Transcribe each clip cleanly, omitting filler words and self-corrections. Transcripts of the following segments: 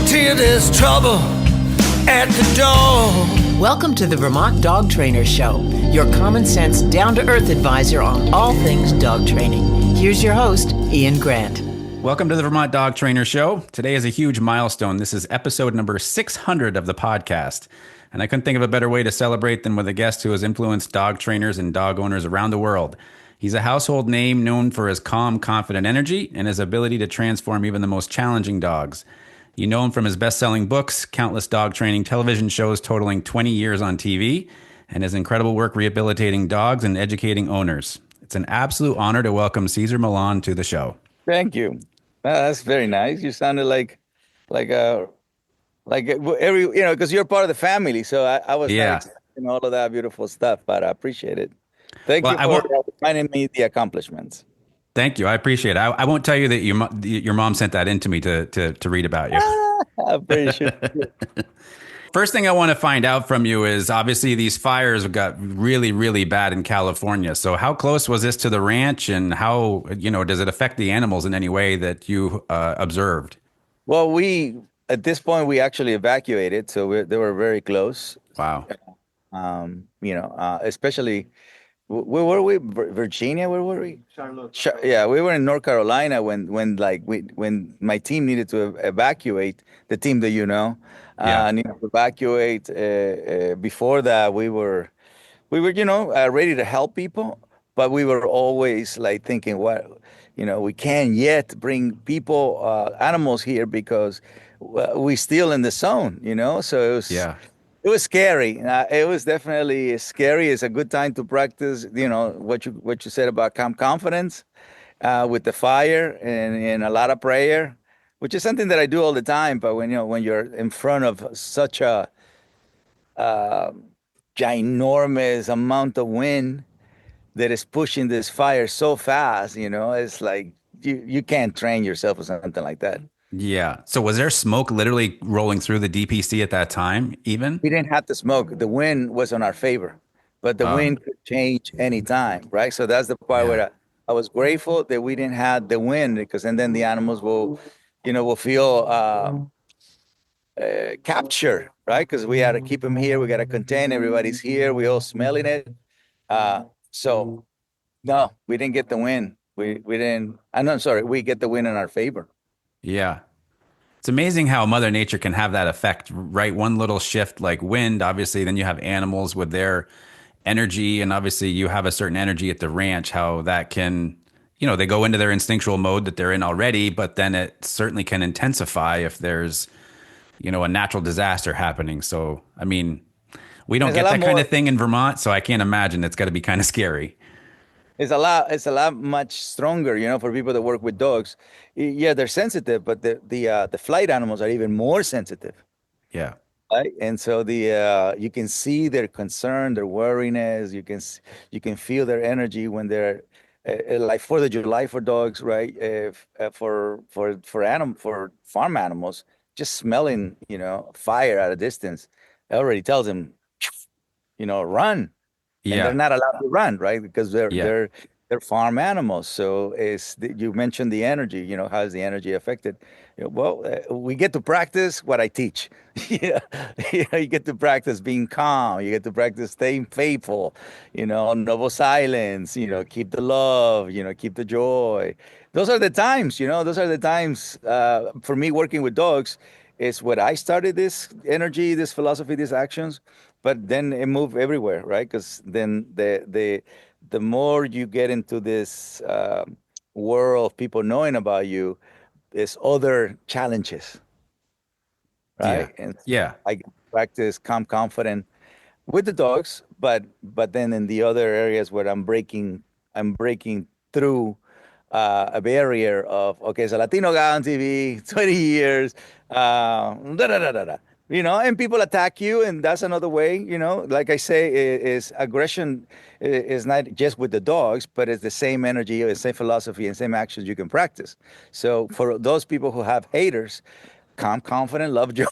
till there's trouble at the door. Welcome to the Vermont Dog Trainer Show, your common sense, down-to-earth advisor on all things dog training. Here's your host, Ian Grant. Welcome to the Vermont Dog Trainer Show. Today is a huge milestone. This is episode number 600 of the podcast. And I couldn't think of a better way to celebrate than with a guest who has influenced dog trainers and dog owners around the world. He's a household name known for his calm, confident energy and his ability to transform even the most challenging dogs. You know him from his best-selling books, countless dog training television shows totaling 20 years on TV, and his incredible work rehabilitating dogs and educating owners. It's an absolute honor to welcome Cesar Millan to the show. Thank you. That's very nice. You sounded like every, because you're part of the family. So I was expecting all of that beautiful stuff, but I appreciate it. Thank you for reminding me the accomplishments. Thank you. I appreciate it. I won't tell you that your mom sent that in to me to read about you. I'm pretty sure. First thing I want to find out from you is obviously these fires got really, really bad in California. So how close was this to the ranch, and how, does it affect the animals in any way that you observed? Well, at this point, we actually evacuated. So they were very close. Wow. Especially, where were we? Virginia? Where were we? Charlotte. Yeah, we were in North Carolina when my team needed to evacuate, the team that needed to evacuate. Before that, we were ready to help people, but we were always like thinking, we can't yet bring people, animals here because we still in the zone, So it was. Yeah. It was scary. It was definitely scary. It's a good time to practice, what you said about calm confidence with the fire and a lot of prayer, which is something that I do all the time. But when you're in front of such a ginormous amount of wind that is pushing this fire so fast, it's like you can't train yourself or something like that. Yeah. So was there smoke literally rolling through the DPC at that time even? We didn't have the smoke. The wind was on our favor, but the wind could change anytime, right? So that's the part where I was grateful that we didn't have the wind, because and then the animals will feel captured, right? Because we had to keep them here. We got to contain. Everybody's here. We all smelling it. So no, we didn't get the wind. We didn't. I'm sorry. We get the wind in our favor. Yeah. It's amazing how Mother Nature can have that effect, right? One little shift like wind, obviously, then you have animals with their energy, and obviously you have a certain energy at the ranch, how that can, they go into their instinctual mode that they're in already, but then it certainly can intensify if there's, a natural disaster happening. So, I mean, we don't get that kind of thing in Vermont, so I can't imagine. It's got to be kind of scary. It's a lot much stronger, for people that work with dogs. Yeah, they're sensitive, but the flight animals are even more sensitive. Yeah. Right? And so you can see their concern, their worriness. You can feel their energy when they're like 4th of July for dogs, right? For farm animals, just smelling, fire at a distance, it already tells them, run. And they're not allowed to run, right? Because they're farm animals. So you mentioned the energy, how is the energy affected? We get to practice what I teach. You get to practice being calm. You get to practice staying faithful, noble silence, keep the love, keep the joy. Those are the times, for me working with dogs is what I started, this energy, this philosophy, these actions. But then it moved everywhere, right? Because then the more you get into this world of people knowing about you, there's other challenges, right? I practice calm, confident with the dogs, but then in the other areas where I'm breaking through a barrier of, okay, it's a Latino guy on TV, 20 years, and people attack you, and that's another way, like I say, is aggression is not just with the dogs, but it's the same energy, the same philosophy, and same actions you can practice. So for those people who have haters, calm, confident, love, joy.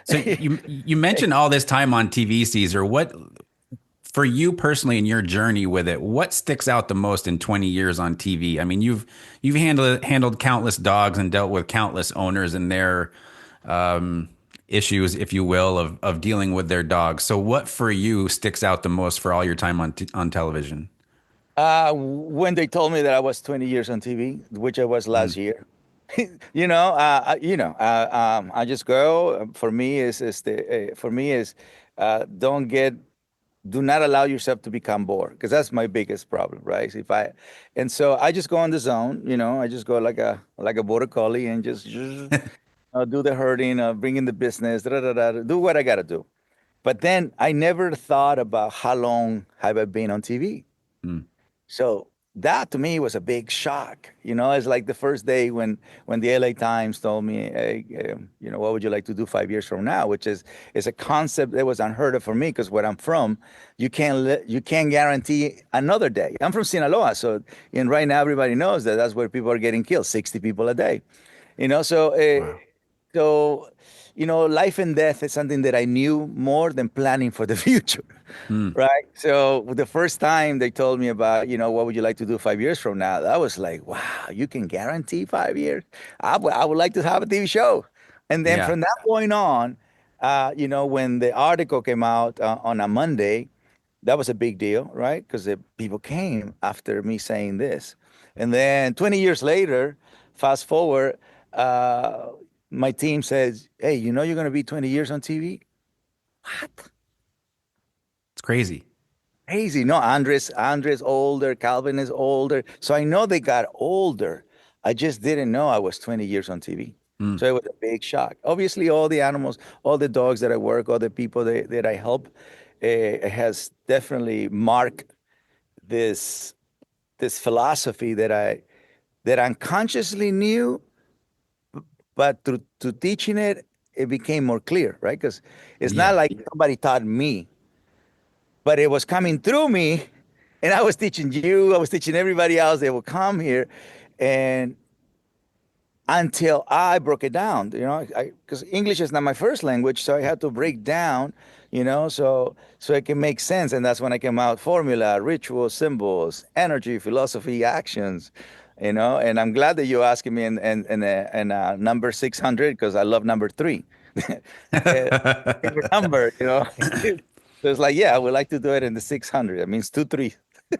So you mentioned all this time on TV, Cesar. for you personally in your journey with it, what sticks out the most in 20 years on TV? I mean, you've handled countless dogs and dealt with countless owners and their issues, if you will, of dealing with their dogs. So, what for you sticks out the most for all your time on television? When they told me that I was 20 years on TV, which I was Mm. last year, I just go. For me is don't get do not allow yourself to become bored because that's my biggest problem, right? If I and so I just go on the zone, I just go like a border collie and just do the herding, bring in the business, do what I gotta do. But then I never thought about how long have I been on TV. Mm. So that to me was a big shock. It's like the first day when the LA Times told me, hey, what would you like to do 5 years from now? Which is a concept that was unheard of for me because where I'm from, you can't guarantee another day. I'm from Sinaloa, so and right now everybody knows that that's where people are getting killed, 60 people a day. You know, so uh, Wow. so life and death is something that I knew more than planning for the future. Mm. Right. So the first time they told me about, what would you like to do 5 years from now? I was like, wow, you can guarantee 5 years. I would like to have a TV show. And then Yeah. from that point on, when the article came out on a Monday, that was a big deal, right? Because people came after me saying this. And then 20 years later, fast forward, uh, my team says, hey, you're going to be 20 years on TV? What? It's crazy. Crazy. No, Andres older, Calvin is older. So I know they got older. I just didn't know I was 20 years on TV. Mm. So it was a big shock. Obviously, all the animals, all the dogs that I work, all the people that I help, has definitely marked this this philosophy that unconsciously knew, but through teaching it, it became more clear, right? Because it's not Yeah. like somebody taught me, but it was coming through me, and I was teaching you, I was teaching everybody else that would come here, and until I broke it down, because English is not my first language, so I had to break down, so it can make sense, and that's when I came out formula, rituals, symbols, energy, philosophy, actions, and I'm glad that you're asking me in number 600 because I love number three. Favorite number, So it's like, yeah, I would like to do it in the 600. That means 2, 3.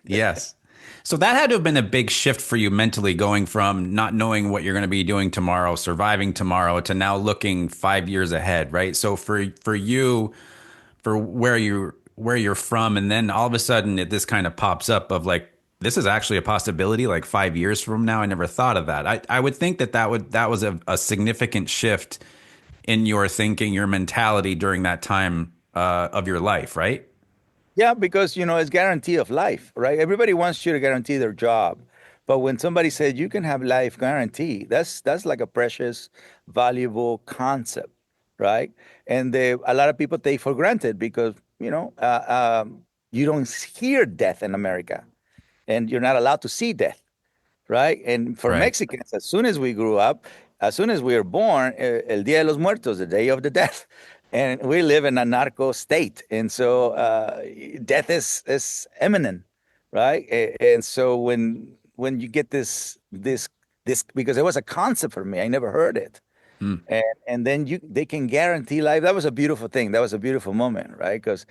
Yes. So that had to have been a big shift for you mentally, going from not knowing what you're going to be doing tomorrow, surviving tomorrow, to now looking 5 years ahead, right? So for you, for where you're from, and then all of a sudden this kind of pops up of like, this is actually a possibility. Like 5 years from now, I never thought of that. I would think that was a significant shift in your thinking, your mentality during that time of your life, right? Yeah, because it's guarantee of life, right? Everybody wants you to guarantee their job, but when somebody said you can have life guarantee, that's like a precious, valuable concept, right? And a lot of people take for granted because you don't hear death in America, and you're not allowed to see death, right? And for Right. Mexicans, as soon as we grew up, as soon as we were born, El Día de los Muertos, the day of the death, and we live in a narco state, and so death is imminent, right? And so when you get this because it was a concept for me, I never heard it, Mm. and then they can guarantee life. That was a beautiful thing. That was a beautiful moment, right? Because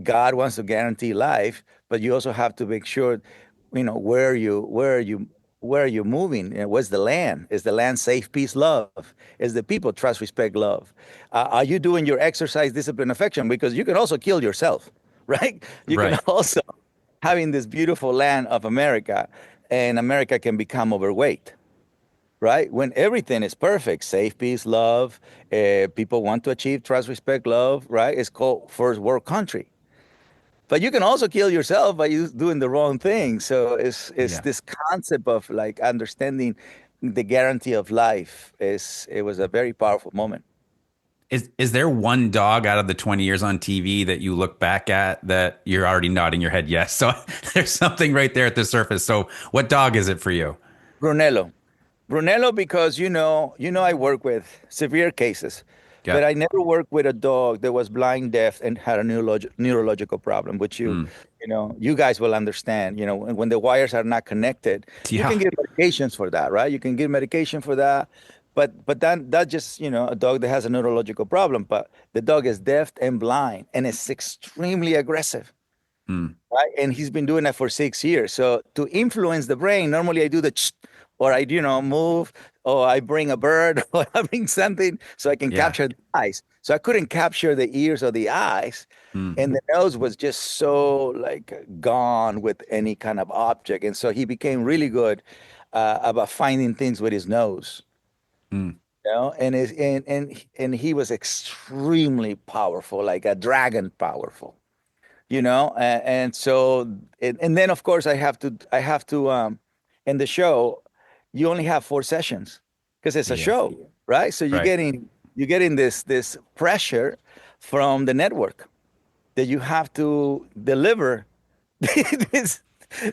God wants to guarantee life, but you also have to make sure, where are you moving? Where's the land? Is the land safe, peace, love? Is the people trust, respect, love? Are you doing your exercise, discipline, affection? Because you can also kill yourself, right? You can Right. also having this beautiful land of America, and America can become overweight, right? When everything is perfect, safe, peace, love, people want to achieve trust, respect, love, right? It's called first world country. But you can also kill yourself by doing the wrong thing. So it's Yeah. this concept of like understanding the guarantee of life. It was a very powerful moment. Is there one dog out of the 20 years on TV that you look back at that you're already nodding your head yes? So there's something right there at the surface. So what dog is it for you? Brunello. Brunello, because I work with severe cases. Yeah. but I never worked with a dog that was blind, deaf, and had a neurological problem, which Mm. you guys will understand. When the wires are not connected, you Yeah. can get medications for that, right? You can get medication for that, but that just a dog that has a neurological problem, but the dog is deaf and blind, and it's extremely aggressive. Mm. Right? And he's been doing that for 6 years. So to influence the brain, normally I do the or I, move, or I bring a bird, or I bring something so I can Yeah. capture the eyes. So I couldn't capture the ears or the eyes. Mm. And the nose was just so like gone with any kind of object. And so he became really good about finding things with his nose. Mm. And he was extremely powerful, like a dragon powerful. And so and then of course I have to in the show you only have 4 sessions because it's a Yeah. show, right? So you're Right. getting this pressure from the network that you have to deliver this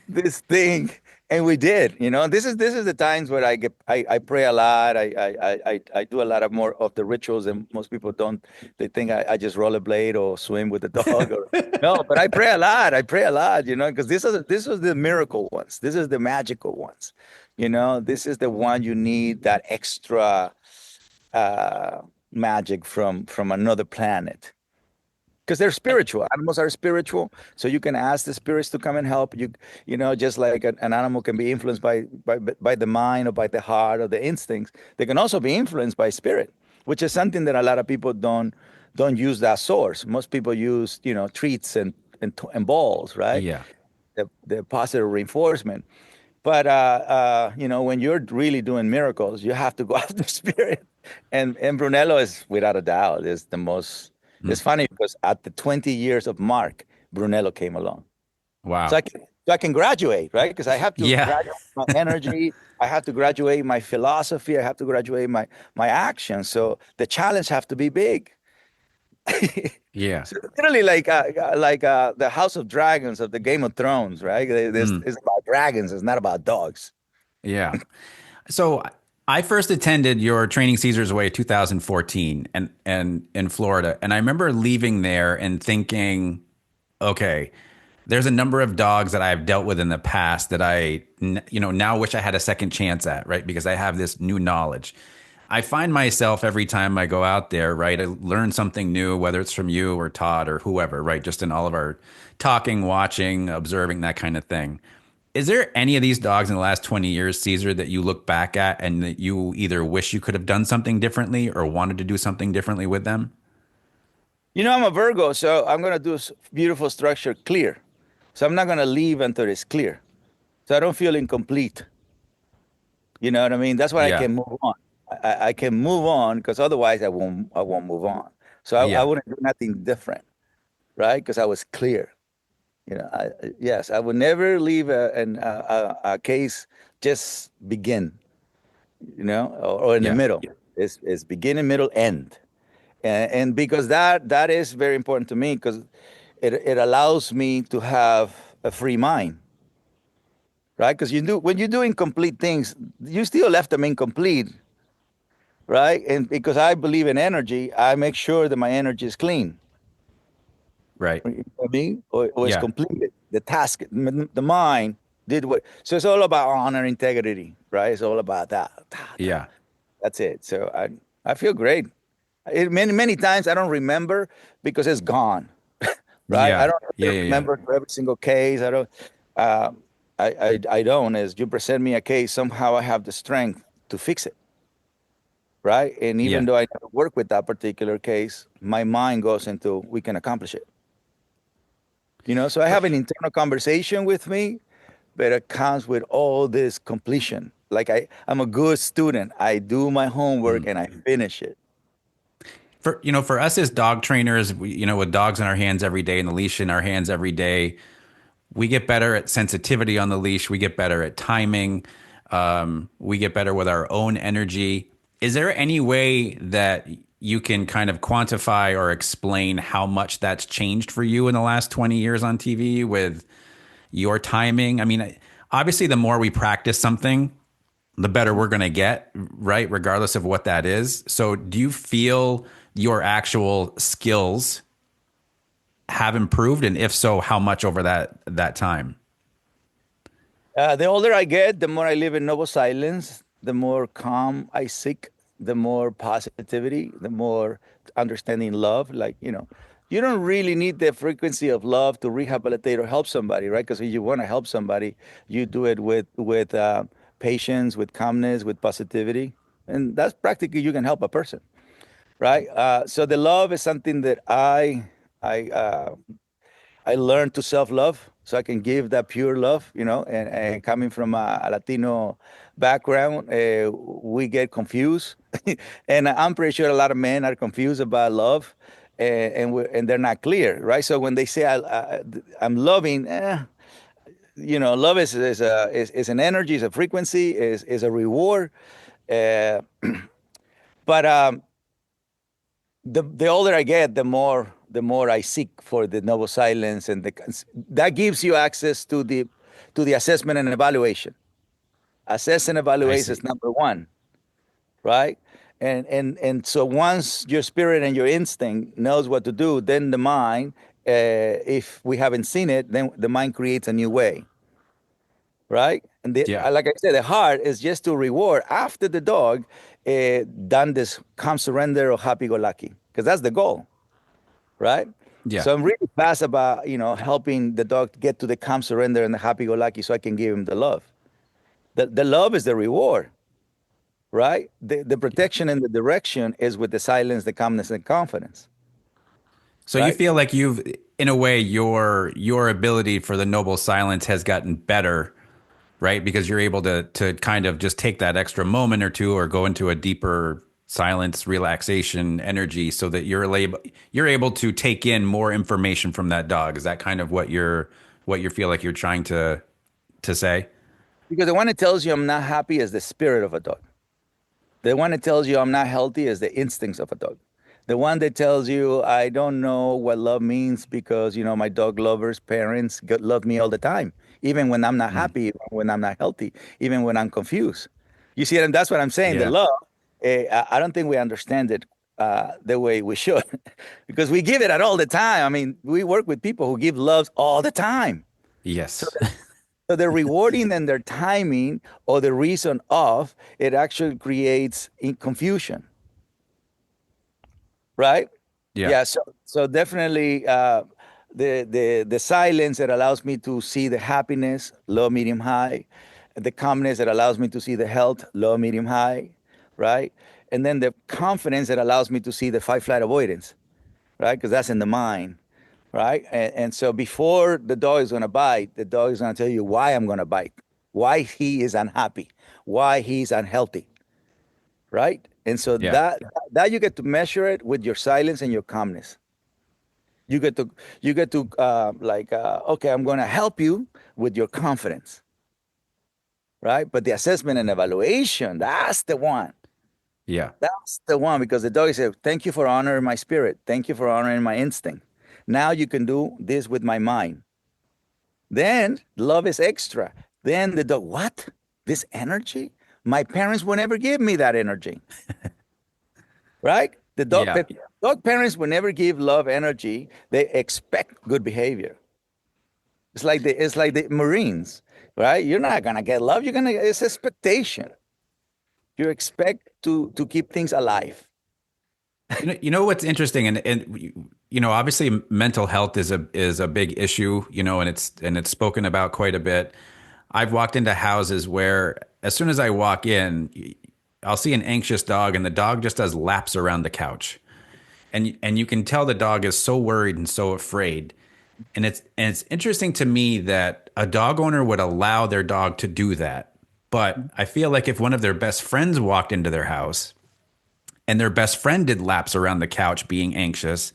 this thing, and we did. This is the times where I pray a lot. I do a lot of more of the rituals, and most people don't. They think I just rollerblade or swim with the dog, or no. But I pray a lot. I pray a lot. Because this was the miracle ones. This is the magical ones. This is the one you need that extra magic from another planet, because they're spiritual. Animals are spiritual, so you can ask the spirits to come and help you. Just like an animal can be influenced by the mind or by the heart or the instincts, they can also be influenced by spirit, which is something that a lot of people don't use that source. Most people use treats and balls, right? Yeah. The positive reinforcement. But when you're really doing miracles, you have to go after spirit. And Brunello is, without a doubt, is the most. It's Mm. funny because at the 20 years of Mark, Brunello came along. So Wow. I can graduate, right? Because I have to Yeah. graduate my energy. I have to graduate my philosophy. I have to graduate my actions. So the challenge have to be big. Yeah. So literally like the House of Dragons of the Game of Thrones, right? Mm. It's about dragons. It's not about dogs. Yeah. So I first attended your Training Caesar's Way 2014 and in Florida. And I remember leaving there and thinking, okay, there's a number of dogs that I've dealt with in the past that now wish I had a second chance at, right? Because I have this new knowledge. I find myself every time I go out there, right? I learn something new, whether it's from you or Todd or whoever, right? Just in all of our talking, watching, observing, that kind of thing. Is there any of these dogs in the last 20 years, Caesar, that you look back at and that you either wish you could have done something differently or wanted to do something differently with them? I'm a Virgo, so I'm going to do beautiful structure clear. So I'm not going to leave until it's clear. So I don't feel incomplete. You know what I mean? That's why I Yeah. can move on. I can move on because otherwise I won't move on. So I Yeah. wouldn't do nothing different, right? Because I was clear. Yes, I would never leave a case just begin, or in the Yeah. middle. It's beginning, middle, end. And because that is very important to me because it allows me to have a free mind, right? Because when you're doing complete things, you still left them incomplete, right? And because I believe in energy, I make sure that my energy is clean. Right. You know what I mean? Or it's Yeah. completed. The task, the mind did what. So it's all about honor, integrity, right? It's all about that. Yeah. That's it. So I feel great. Many times I don't remember because it's gone, right? I Yeah. don't Yeah. really Yeah. Yeah. remember for every single case. I don't. Uh, I don't. As you present me a case, somehow I have the strength to fix it, right? And even Yeah. though I never work with that particular case, my mind goes into we can accomplish it. So I have an internal conversation with me, but it comes with all this completion. Like I'm a good student. I do my homework Mm. and I finish it. For us as dog trainers, with dogs in our hands every day and the leash in our hands every day, we get better at sensitivity on the leash. We get better at timing. We get better with our own energy. Is there any way that you can kind of quantify or explain how much that's changed for you in the last 20 years on TV with your timing? I mean, obviously, the more we practice something, the better we're going to get, right? Regardless of what that is. So do you feel your actual skills have improved, and if so, how much over that time? The older I get, the more I live in noble silence, the more calm I seek, the more positivity, the more understanding love. Like, you don't really need the frequency of love to rehabilitate or help somebody, right? Because if you want to help somebody, you do it with patience, with calmness, with positivity, and that's practically you can help a person, right? So the love is something that I I learned to self-love so I can give that pure love, and coming from a Latino background, we get confused. And I'm pretty sure a lot of men are confused about love, and they're not clear, right? So when they say I'm loving, love is an energy, is a frequency, is a reward. Uh, but the older I get, the more I seek for the noble silence, and that gives you access to the assessment and evaluation. Assess and I evaluate see. is number one, right? And so once your spirit and your instinct knows what to do, then the mind, if we haven't seen it, then the mind creates a new way, right? And Yeah. like I said, the heart is just to reward after the dog done this calm surrender or happy-go-lucky, because that's the goal, right? Yeah. So I'm really fast about helping the dog get to the calm surrender and the happy-go-lucky, so I can give him the love. The love is the reward, right? The Yeah. protection and the direction is with the silence, the calmness, and confidence, So you right? feel like you've, in a way, your ability for the noble silence has gotten better, right? Because you're able to kind of just take that extra moment or two, or go into a deeper silence, relaxation, energy, so that you're able to take in more information from that dog. Is that kind of what you feel like you're trying to say? Because the one that tells you I'm not happy is the spirit of a dog. The one that tells you I'm not healthy is the instincts of a dog. The one that tells you I don't know what love means because my dog lovers, parents love me all the time, even when I'm not Mm. happy, even when I'm not healthy, even when I'm confused. You see, and that's what I'm saying. The Yeah. love, I don't think we understand it the way we should, because we give it at all the time. I mean, we work with people who give loves all the time. So Yes. so the rewarding and their timing or the reason of it actually creates confusion, right? Yeah. Yeah. So definitely the silence that allows me to see the happiness, low, medium, high, the calmness that allows me to see the health, low, medium, high, right? And then the confidence that allows me to see the fight, flight, avoidance, right? Because that's in the mind, right? And so before the dog is going to bite, the dog is going to tell you why I'm going to bite, why he is unhappy, why he's unhealthy, right? And so Yeah. that you get to measure it with your silence and your calmness. You get to okay, I'm going to help you with your confidence, right? But the assessment and evaluation, that's the one. Yeah. That's the one, because the dog said, thank you for honoring my spirit. Thank you for honoring my instinct. Now you can do this with my mind. Then love is extra. Then the dog, what? This energy? My parents will never give me that energy, right? Yeah. Dog parents will never give love energy. They expect good behavior. It's like the Marines, right? You're not gonna get love. It's expectation. You expect to keep things alive. You know what's interesting, and obviously mental health is a big issue, and it's spoken about quite a bit. I've walked into houses where as soon as I walk in, I'll see an anxious dog, and the dog just does laps around the couch, and you can tell the dog is so worried and so afraid. And it's interesting to me that a dog owner would allow their dog to do that, but I feel like if one of their best friends walked into their house and their best friend did laps around the couch being anxious,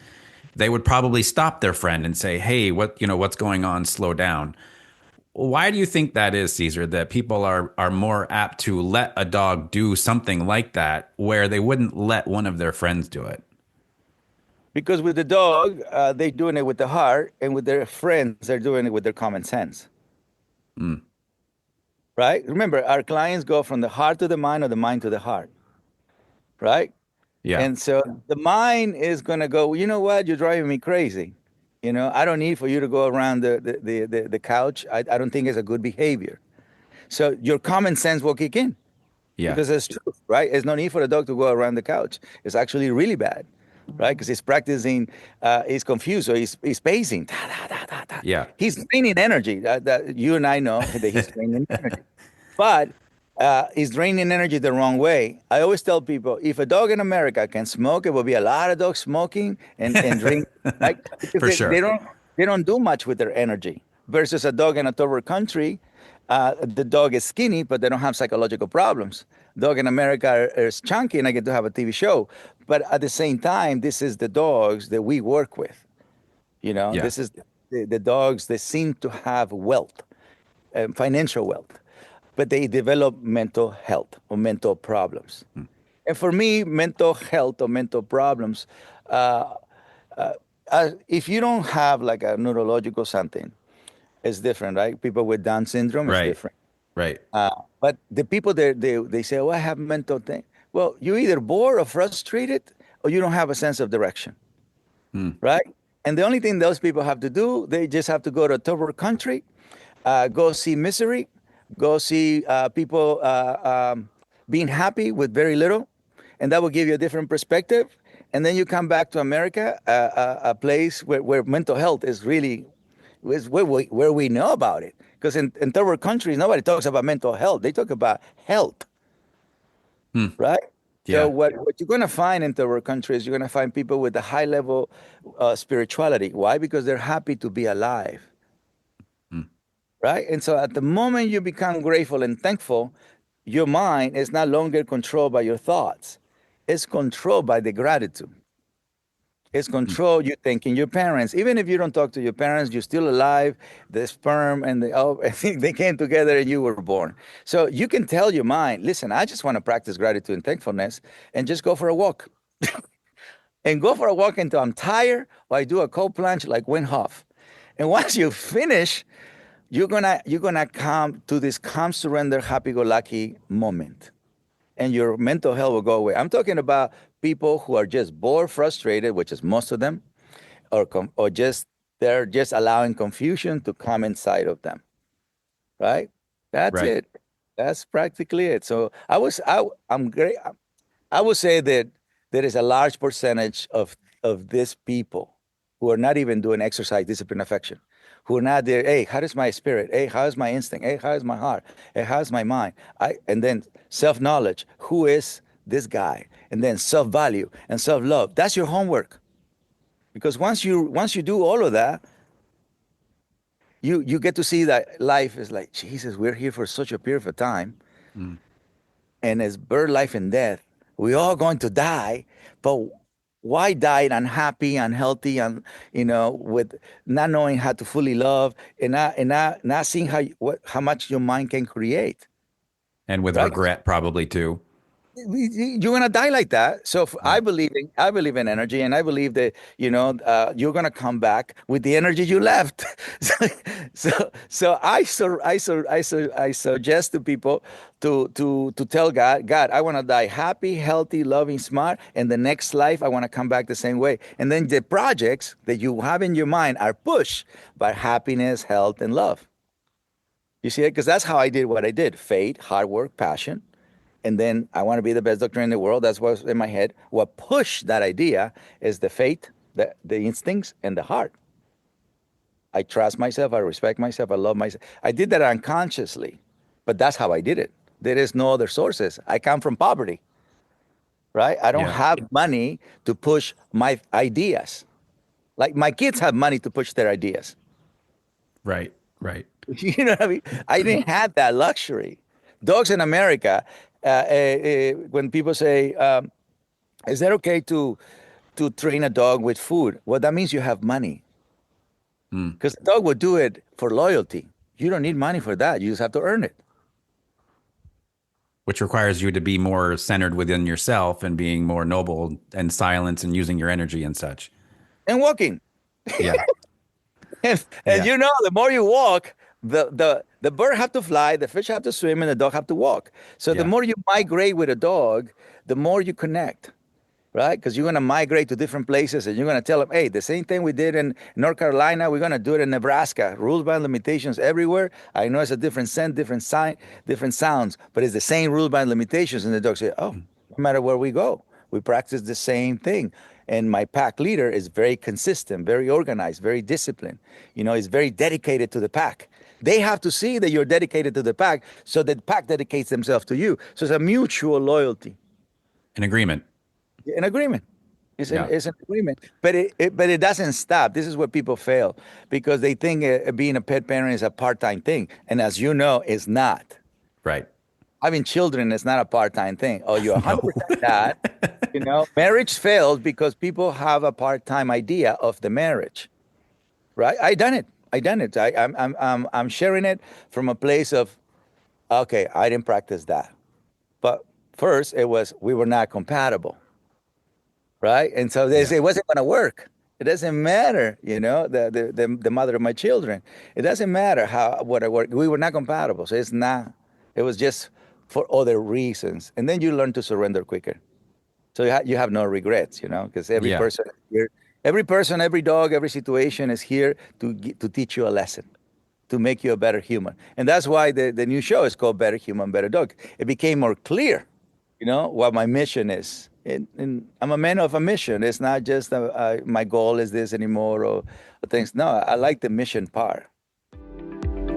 they would probably stop their friend and say, "Hey, what's going on? Slow down." Why do you think that is, Caesar, that people are more apt to let a dog do something like that where they wouldn't let one of their friends do it? Because with the dog, they're doing it with the heart, and with their friends, they're doing it with their common sense, Mm. right? Remember, our clients go from the heart to the mind or the mind to the heart, right? Yeah. And so the mind is going to go, you know what? You're driving me crazy. I don't need for you to go around the couch. I don't think it's a good behavior. So your common sense will kick in Yeah. because it's true, right? There's no need for the dog to go around the couch. It's actually really bad, right? Because he's practicing, he's confused, so he's pacing. Ta, ta, ta, ta, ta. Yeah. He's draining energy. That you and I know that he's draining energy. But he's draining energy the wrong way. I always tell people, if a dog in America can smoke, it will be a lot of dogs smoking and drink, right? Because For sure. they don't do much with their energy. Versus a dog in a third world country, the dog is skinny, but they don't have psychological problems. Dog in America is chunky, and I get to have a TV show. But at the same time, this is the dogs that we work with. Yeah. This is the dogs that seem to have wealth, financial wealth, but they develop mental health or mental problems. And for me, mental health or mental problems, if you don't have like a neurological something, it's different, right? People with Down syndrome is Right. different. Right. But the people they say, "Oh, I have mental thing." Well, you're either bored or frustrated, or you don't have a sense of direction, right? And the only thing those people have to do, they just have to go to a third world country, go see misery, go see people being happy with very little, and that will give you a different perspective. And then you come back to America, a place where mental health is really is where we know about it. Because in third world countries, nobody talks about mental health. They talk about health, right? Yeah. So what you're going to find in third world countries, you're going to find people with a high level spirituality. Why? Because they're happy to be alive, right? And so at the moment you become grateful and thankful, your mind is no longer controlled by your thoughts. It's controlled by the gratitude. It's control you thinking your parents. Even if you don't talk to your parents, you're still alive. The sperm and I think they came together and you were born. So you can tell your mind, listen, I just want to practice gratitude and thankfulness and just go for a walk. And go for a walk until I'm tired, or I do a cold plunge like Wim Hof. And once you finish, you're gonna come to this calm, surrender, happy-go-lucky moment, and your mental health will go away. I'm talking about people who are just bored, frustrated, which is most of them, or just they're just allowing confusion to come inside of them. Right? That's Right. it. That's practically it. So I'm great. I would say that there is a large percentage of these people who are not even doing exercise, discipline, affection, who are not there. Hey, how is my spirit? Hey, how is my instinct? Hey, how is my heart? Hey, how is my mind? And then self-knowledge. Who is this guy? And then self-value and self-love. That's your homework. Because once you do all of that, you get to see that life is like, Jesus, we're here for such a period of time. And it's birth, life, and death. We're all going to die, but why die unhappy, unhealthy, and with not knowing how to fully love and not seeing how much your mind can create. And with Right. regret, probably too. You're gonna die like that. So I believe in energy, and I believe that you're gonna come back with the energy you left. So I suggest to people to tell God, I want to die happy, healthy, loving, smart, and the next life I want to come back the same way. And then the projects that you have in your mind are pushed by happiness, health, and love. You see it? Because that's how I did what I did: faith, hard work, passion. And then I want to be the best doctor in the world. That's what's in my head. What pushed that idea is the faith, the instincts, and the heart. I trust myself. I respect myself. I love myself. I did that unconsciously, but that's how I did it. There is no other sources. I come from poverty, right? I don't Yeah. have money to push my ideas. Like my kids have money to push their ideas. Right. Right. You know what I mean? I didn't have that luxury. Dogs in America, when people say, is that okay to train a dog with food? Well, that means you have money. Because the dog will do it for loyalty. You don't need money for that. You just have to earn it. Which requires you to be more centered within yourself and being more noble and silence and using your energy and such. And walking. Yeah. And Yeah. the more you walk, the bird have to fly, the fish have to swim, and the dog have to walk. So Yeah. the more you migrate with a dog, the more you connect. right? Because you're going to migrate to different places and you're going to tell them, hey, the same thing we did in North Carolina, we're going to do it in Nebraska. Rules by limitations everywhere. I know it's a different scent, different sign, different sounds, but it's the same rule by limitations. And the dog say, oh, no matter where we go, we practice the same thing. And my pack leader is very consistent, very organized, very disciplined. He's very dedicated to the pack. They have to see that you're dedicated to the pack so that the pack dedicates themselves to you. So it's a mutual loyalty. An agreement. An agreement. It's an agreement. But it doesn't stop. This is where people fail because they think being a pet parent is a part-time thing. And as you know, it's not. Right. Having children is not a part-time thing. Oh, you're 100% that. Marriage fails because people have a part-time idea of the marriage. Right? I done it. I'm sharing it from a place of, okay, I didn't practice that. But first we were not compatible. Right? And so they say it wasn't going to work. It doesn't matter, the mother of my children. It doesn't matter what I work. We were not compatible. So it was just for other reasons. And then you learn to surrender quicker. So you have no regrets, because every person here, every dog, every situation is here to teach you a lesson, to make you a better human. And that's why the new show is called Better Human, Better Dog. It became more clear, what my mission is. And I'm a man of a mission. It's not just my goal is this anymore or things. No, I like the mission part.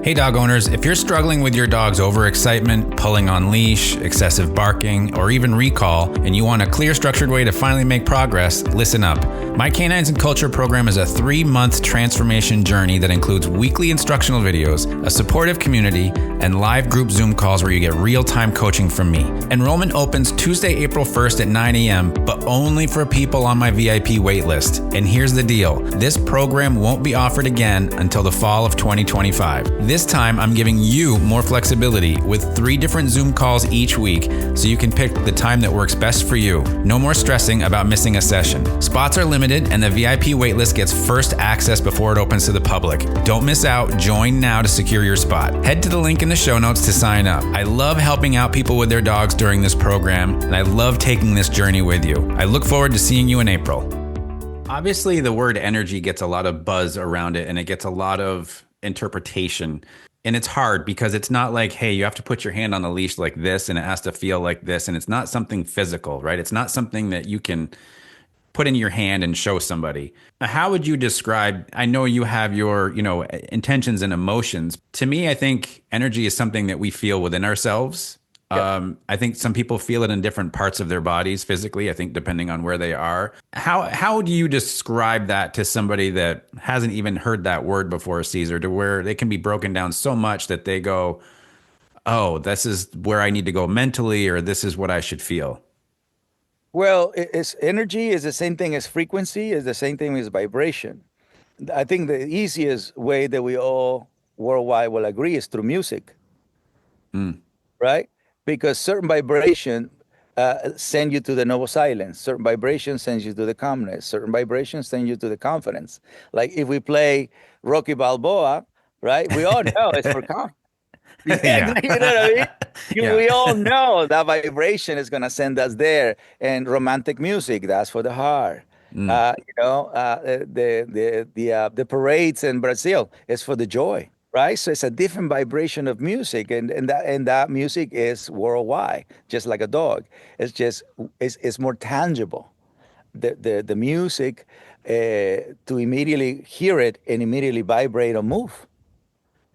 Hey dog owners, if you're struggling with your dog's overexcitement, pulling on leash, excessive barking, or even recall, and you want a clear, structured way to finally make progress, listen up. My Canines and Culture program is a 3-month transformation journey that includes weekly instructional videos, a supportive community, and live group Zoom calls where you get real-time coaching from me. Enrollment opens Tuesday, April 1st at 9 a.m., but only for people on my VIP waitlist. And here's the deal. This program won't be offered again until the fall of 2025. This time, I'm giving you more flexibility with 3 different Zoom calls each week so you can pick the time that works best for you. No more stressing about missing a session. Spots are limited and the VIP waitlist gets first access before it opens to the public. Don't miss out. Join now to secure your spot. Head to the link in the show notes to sign up. I love helping out people with their dogs during this program, and I love taking this journey with you. I look forward to seeing you in April. Obviously, the word energy gets a lot of buzz around it, and it gets a lot of interpretation. And it's hard because it's not like, hey, you have to put your hand on the leash like this and it has to feel like this. And it's not something physical, right? It's not something that you can put in your hand and show somebody. How would you describe, I know you have your, intentions and emotions. To me, I think energy is something that we feel within ourselves. Yeah. I think some people feel it in different parts of their bodies physically, I think depending on where they are. How do you describe that to somebody that hasn't even heard that word before, Cesar, to where they can be broken down so much that they go, oh, this is where I need to go mentally, or this is what I should feel? Well, it's energy is the same thing as frequency, is the same thing as vibration. I think the easiest way that we all worldwide will agree is through music, right? Because certain vibration send you to the noble silence. Certain vibration sends you to the calmness. Certain vibrations send you to the confidence. Like if we play Rocky Balboa, right? We all know it's for confidence. Yeah. You know what I mean? Yeah. We all know that vibration is going to send us there. And romantic music, that's for the heart. The parades in Brazil is for the joy. Right, so it's a different vibration of music, and that music is worldwide, just like a dog. It's more tangible. The music to immediately hear it and immediately vibrate or move.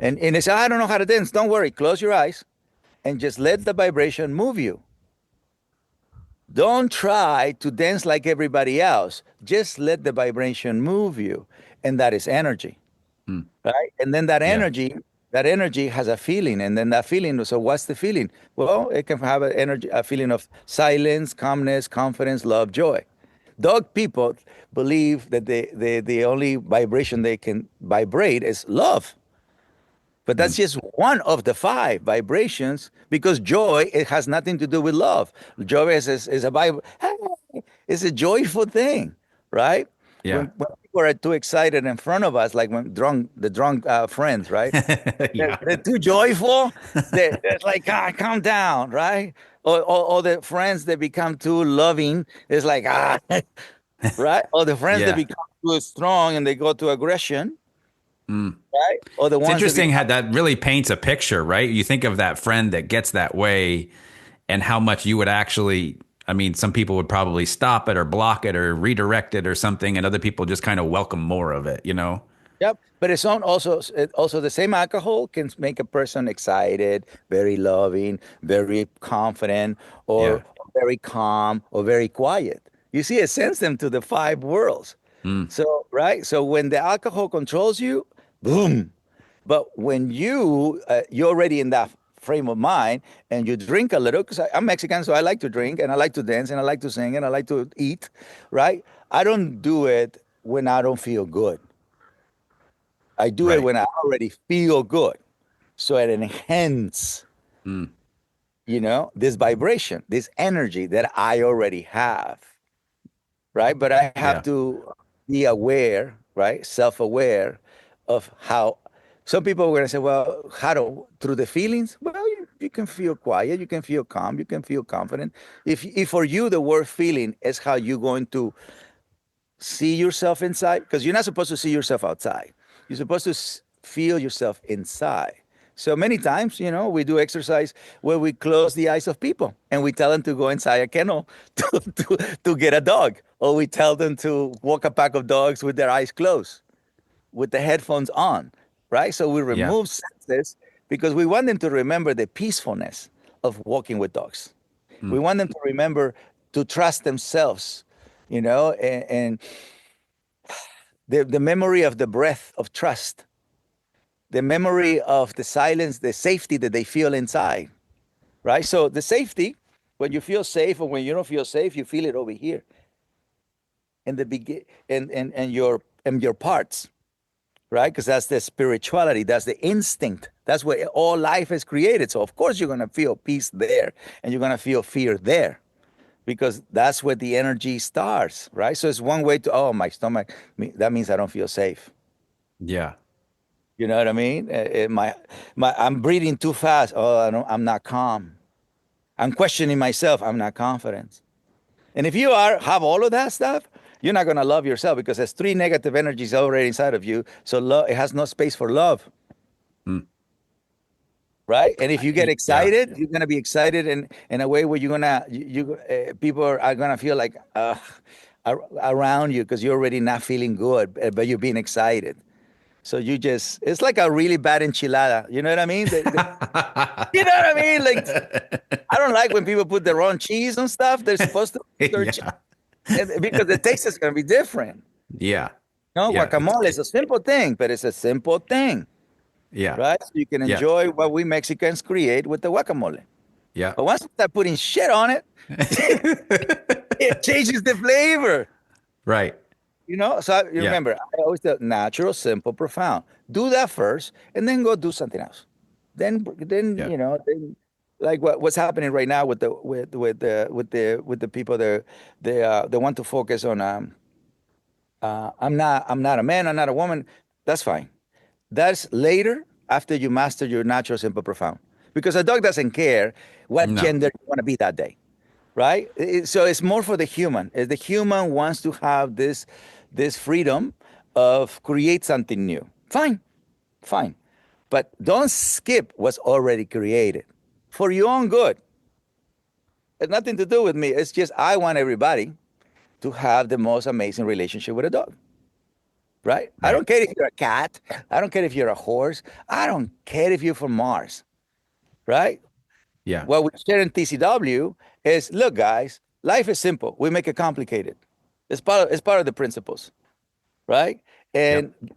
And they say, I don't know how to dance. Don't worry, close your eyes, and just let the vibration move you. Don't try to dance like everybody else. Just let the vibration move you, and that is energy. Right, and then that energy has a feeling, and then that feeling. So, what's the feeling? Well, it can have a feeling of silence, calmness, confidence, love, joy. Dog people believe that the only vibration they can vibrate is love, but that's just one of the 5 vibrations. Because joy, it has nothing to do with love. Joy is a joyful thing, right? Yeah. When people are too excited in front of us, like when the drunk friends, right? Yeah. They're too joyful. They're like, calm down, right? Or the friends that become too loving, it's like, right? Or the friends that Yeah. become too strong and they go to aggression, Mm. right? Or the It's ones that interesting how become, that really paints a picture, right? You think of that friend that gets that way and how much you would actually, I mean, some people would probably stop it or block it or redirect it or something, and other people just kind of welcome more of it, you know? yep. But also the same alcohol can make a person excited, very loving, very confident, Yeah. or very calm, or very quiet. You see, it sends them to the five worlds. Mm. So, right? So when the alcohol controls you, boom. But when you're already in that frame of mind and you drink a little, because I'm Mexican, so I like to drink and I like to dance and I like to sing and I like to eat, right? I don't do it when I don't feel good. I do it Right. when I already feel good. So it enhances, Mm. this vibration, this energy that I already have, right? But I have Yeah. to be aware, right? Self-aware of how some people are going to say, well, through the feelings? Well, you can feel quiet, you can feel calm, you can feel confident. If for you the word feeling is how you're going to see yourself inside, because you're not supposed to see yourself outside. You're supposed to feel yourself inside. So many times, we do exercise where we close the eyes of people and we tell them to go inside a kennel to get a dog. Or we tell them to walk a pack of dogs with their eyes closed, with the headphones on, right? So we Yeah. remove senses because we want them to remember the peacefulness of walking with dogs. We Mm. want them to remember to trust themselves, and the memory of the breath of trust, the memory of the silence, the safety that they feel inside, right? So the safety, when you feel safe or when you don't feel safe, you feel it over here in the begin and your parts, right? Because that's the spirituality, that's the instinct, that's where all life is created. So of course you're gonna feel peace there, and you're gonna feel fear there, because that's where the energy starts, right? So it's one way to, oh, my stomach, that means I don't feel safe. Yeah. You know what I mean? I'm breathing too fast. Oh, I'm not calm. I'm questioning myself. I'm not confident. And if you have all of that stuff, you're not gonna love yourself because there's three negative energies already inside of you. So love, it has no space for love, Mm. right? And if you get Yeah. excited, you're gonna be excited in a way where you're gonna people are gonna feel like around you because you're already not feeling good, but you're being excited. So it's like a really bad enchilada. You know what I mean? You know what I mean? Like, I don't like when people put the wrong cheese on stuff. They're supposed to put their cheese Yeah. because the taste is going to be different. Yeah. No, Yeah. guacamole is a simple thing, but it's a simple thing, Yeah. right? So you can Yeah. enjoy what we Mexicans create with the guacamole. Yeah. But once you start putting shit on it, it changes the flavor. Right. So you Yeah. remember, I always tell natural, simple, profound. Do that first, and then go do something else. Then Yeah. like what's happening right now with the people that they want to focus on. I'm not a man. I'm not a woman. That's fine. That's later after you master your natural, simple, profound. Because a dog doesn't care what No. gender you want to be that day, right? So it's more for the human. The human wants to have this freedom of create something new. Fine, fine, but don't skip what's already created for your own good. It's nothing to do with me. It's just I want everybody to have the most amazing relationship with a dog. Right? I Right. don't care if you're a cat. I don't care if you're a horse. I don't care if you're from Mars. Right? Yeah. What we share in TCW is, look, guys, life is simple. We make it complicated. It's part of the principles, right? Yep. And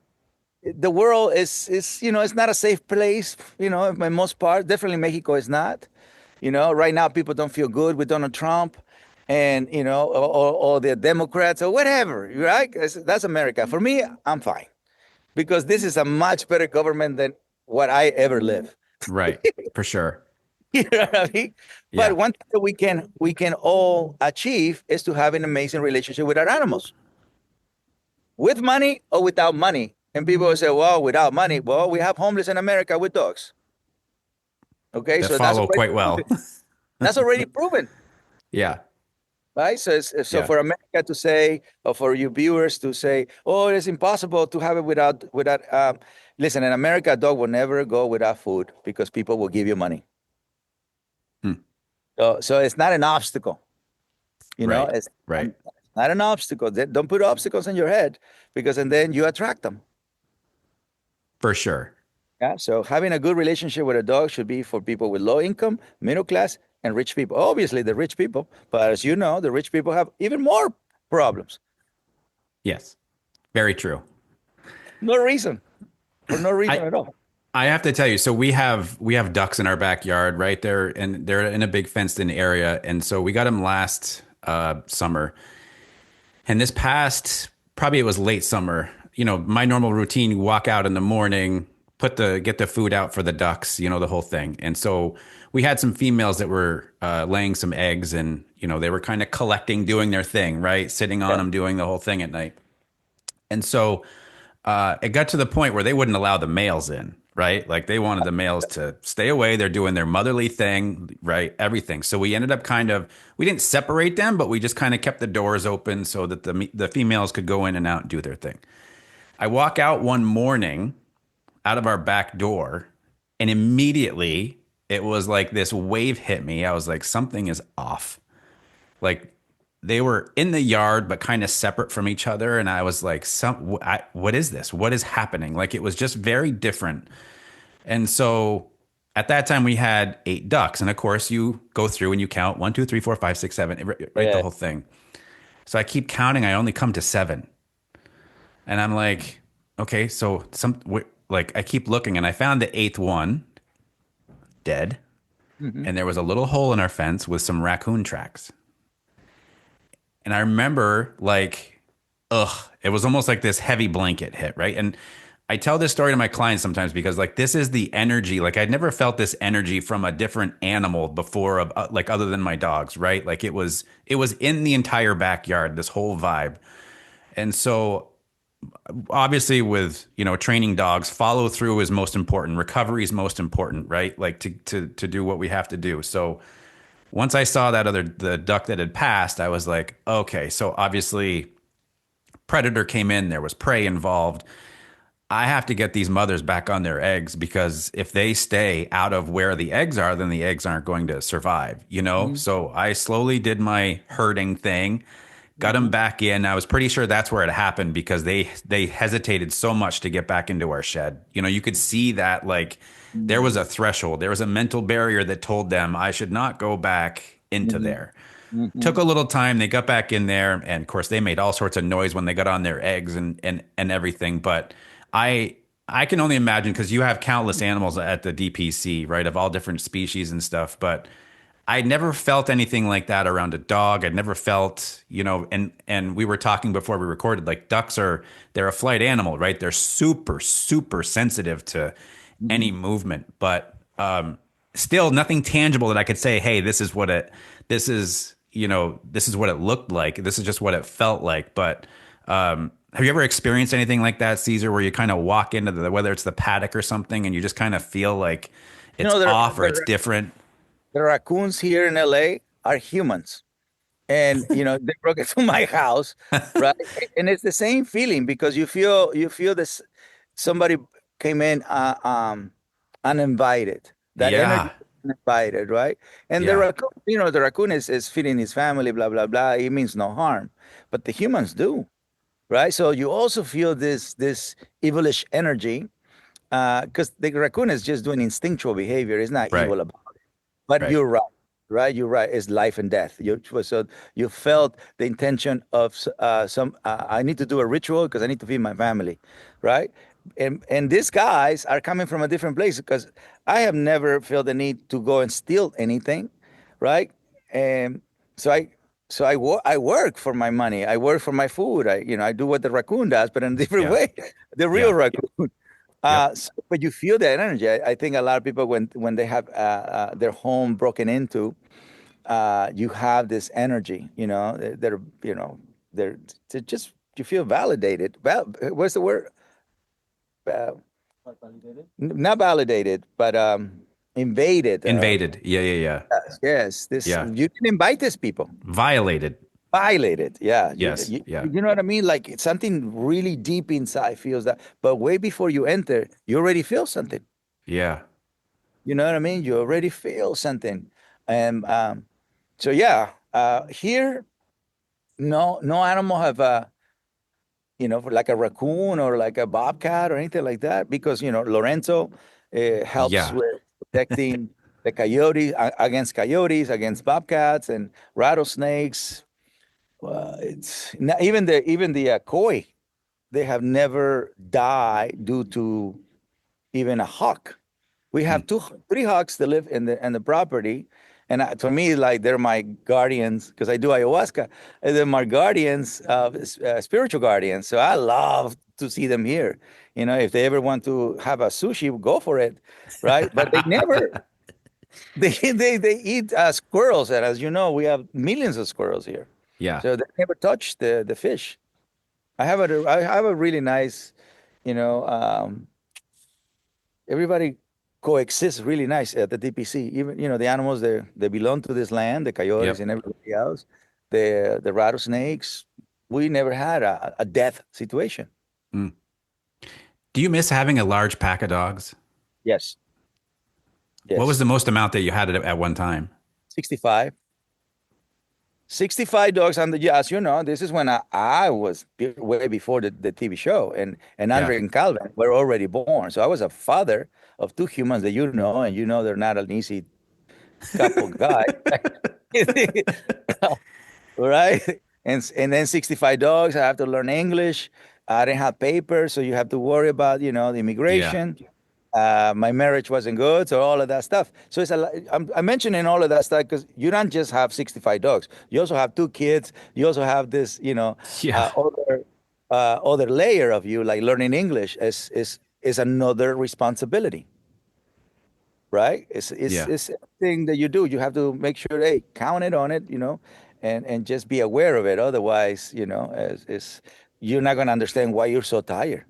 the world is it's not a safe place, in most part. Definitely Mexico is not. Right now people don't feel good with Donald Trump, and or the Democrats or whatever, right? That's America. For me, I'm fine because this is a much better government than what I ever lived. Right. For sure. You know what I mean? But Yeah. one thing that we can all achieve is to have an amazing relationship with our animals. with money or without money. And people will say, well, without money. Well, we have homeless in America with dogs. Okay, That so that's follow already quite proven. well. That's already proven, Yeah. right? So Yeah. for America to say, or for you viewers to say, oh, it's impossible to have it without. Listen, in America, a dog will never go without food because people will give you money. Hmm. So it's not an obstacle. Right. It's Right. not an obstacle. Don't put obstacles in your head because and then you attract them. For sure. Yeah. So having a good relationship with a dog should be for people with low income, middle class, and rich people. Obviously, the rich people, but as you know, the rich people have even more problems. Yes. Very true. No reason, for no reason I at all. I have to tell you, so we have ducks in our backyard right there, and they're in a big fenced-in area, and so we got them last summer, and this past probably it was late summer. My normal routine: you walk out in the morning, get the food out for the ducks, the whole thing, and so we had some females that were laying some eggs, and they were kind of collecting, doing their thing, right, sitting on Yeah. them, doing the whole thing at night, and so it got to the point where they wouldn't allow the males in, right? Like they wanted the males to stay away. They're doing their motherly thing, right? Everything. So we ended up we didn't separate them, but we just kind of kept the doors open so that the females could go in and out and do their thing. I walk out one morning out of our back door, and immediately it was like this wave hit me. I was like, something is off. Like they were in the yard but kind of separate from each other, and I was like, what is this, what is happening? Like it was just very different. And so at that time we had 8 ducks, and of course you go through and you count 1 2 3 4 5 6 7, right, the Yeah. whole thing. So I keep counting, I only come to 7, and I'm like, okay, so like I keep looking, and I found the 8th one dead, Mhm. and there was a little hole in our fence with some raccoon tracks. And I remember like, it was almost like this heavy blanket hit, right? And I tell this story to my clients sometimes because like this is the energy. Like I'd never felt this energy from a different animal before, like other than my dogs, right? Like it was in the entire backyard, this whole vibe. And so obviously with, training dogs, follow through is most important. Recovery is most important, right? Like to do what we have to do. So once I saw the duck that had passed, I was like, okay, so obviously predator came in, there was prey involved. I have to get these mothers back on their eggs because if they stay out of where the eggs are, then the eggs aren't going to survive. Mhm. So I slowly did my herding thing, got them Mhm. back in. I was pretty sure that's where it happened because they hesitated so much to get back into our shed. You could see that like there was Mhm. a threshold, there was a mental barrier that told them I should not go back into Mhm. there. Took Mhm. a little time. They got back in there, and of course, they made all sorts of noise when they got on their eggs and everything. But I I can only imagine because you have countless animals at the DPC, right, of all different species and stuff. But I never felt anything like that around a dog. I'd never felt, and we were talking before we recorded, like they're a flight animal, right? They're super, super sensitive to any Mhm. movement, but still nothing tangible that I could say, hey, this is what it looked like. This is just what it felt like. But have you ever experienced anything like that, Caesar, where you kind of walk into whether it's the paddock or something, and you just kind of feel like You it's know, off or it's different? the raccoons here in LA are humans. And they broke into my house, right? And it's the same feeling because you feel this somebody came in uninvited. That energy Yeah. is uninvited, right? And the Yeah. raccoon, the raccoon is feeding his family, blah blah blah. It means no harm, but the humans do, right? So you also feel this evilish energy because the raccoon is just doing instinctual behavior. It's not Right. evil about. But Right. you're right, right? You're right. It's life and death. So you felt the intention of I need to do a ritual because I need to feed my family, right? And these guys are coming from a different place because I have never felt the need to go and steal anything, right? And so I work for my money. I work for my food. I do what the raccoon does, but in a different Yeah. way. The real Yeah. raccoon. Yep. But you feel that energy. I think a lot of people when they have their home broken into, you have this energy. They're just you feel validated. What's the word? Uh, Not validated, but invaded. Invaded. Yeah, yeah, yeah. Yes, this Yeah. you didn't invite these people. Violated. Violated. Yeah, Yes. Yeah. you know what I mean? Like it's something really deep inside feels that, but way before you enter, you already feel something. Yeah. You know what I mean? You already feel something, and so yeah, here no animal have for like a raccoon or like a bobcat or anything like that because Lorenzo helps Yeah. with protecting the coyotes against coyotes, against bobcats and rattlesnakes. It's not, even the koi. They have never died due to even a hawk. We Mm. have three hawks that live in the property, and to me, like they're my guardians because I do ayahuasca, and they're my guardians, spiritual guardians. So I love to see them here. If they ever want to have a sushi, go for it, right? But they never. They eat squirrels, and as you know, we have millions of squirrels here. Yeah. So they never touch the fish. I have a really nice, you know. Everybody coexists really nice at the DPC. Even the animals they belong to this land, the coyotes Yep. and everybody else, the rattlesnakes. We never had a death situation. Mm. Do you miss having a large pack of dogs? Yes, What was yes. the most amount that you had at one time? 65. 65 dogs on the, yeah, as you know, this is when I was way before the TV show, and Yeah. Andre and Calvin were already born. So I was a father of two humans that and they're not an easy couple guy. Right? And then 65 dogs. I have to learn English. I didn't have papers, so you have to worry about the Yeah. immigration. My marriage wasn't good, so all of that stuff. So I'm mentioning all of that stuff because you don't just have 65 dogs. You also have two kids. You also have this, Yeah. other layer of you, like learning English is another responsibility, right? Yeah. It's a thing that you do. You have to make sure, hey, count it on it, and just be aware of it. Otherwise, you're not going to understand why you're so tired.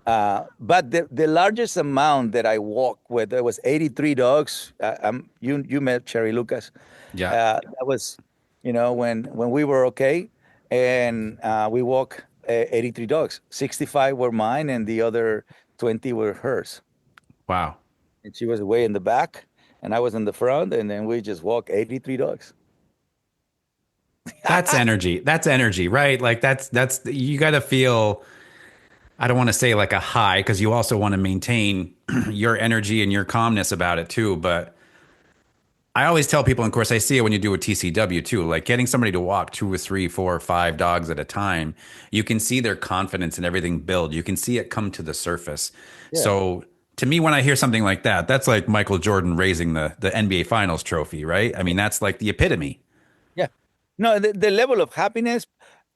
But the largest amount that I walked with, there was 83 dogs. You met Cherry Lucas. Yeah. That was, when we were okay, and we walked 83 dogs. 65 were mine, and the other 20 were hers. Wow. And she was way in the back, and I was in the front, and then we just walked 83 dogs. That's energy. That's energy, right? Like that's you got to feel, I don't want to say like a high because you also want to maintain your energy and your calmness about it too. But I always tell people, and of course, I see it when you do a TCW too, like getting somebody to walk two or three, four or five dogs at a time, you can see their confidence and everything build. You can see it come to the surface. Yeah. So to me, when I hear something like that, that's like Michael Jordan raising the NBA Finals trophy, right? I mean, that's like the epitome. Yeah. No, the level of happiness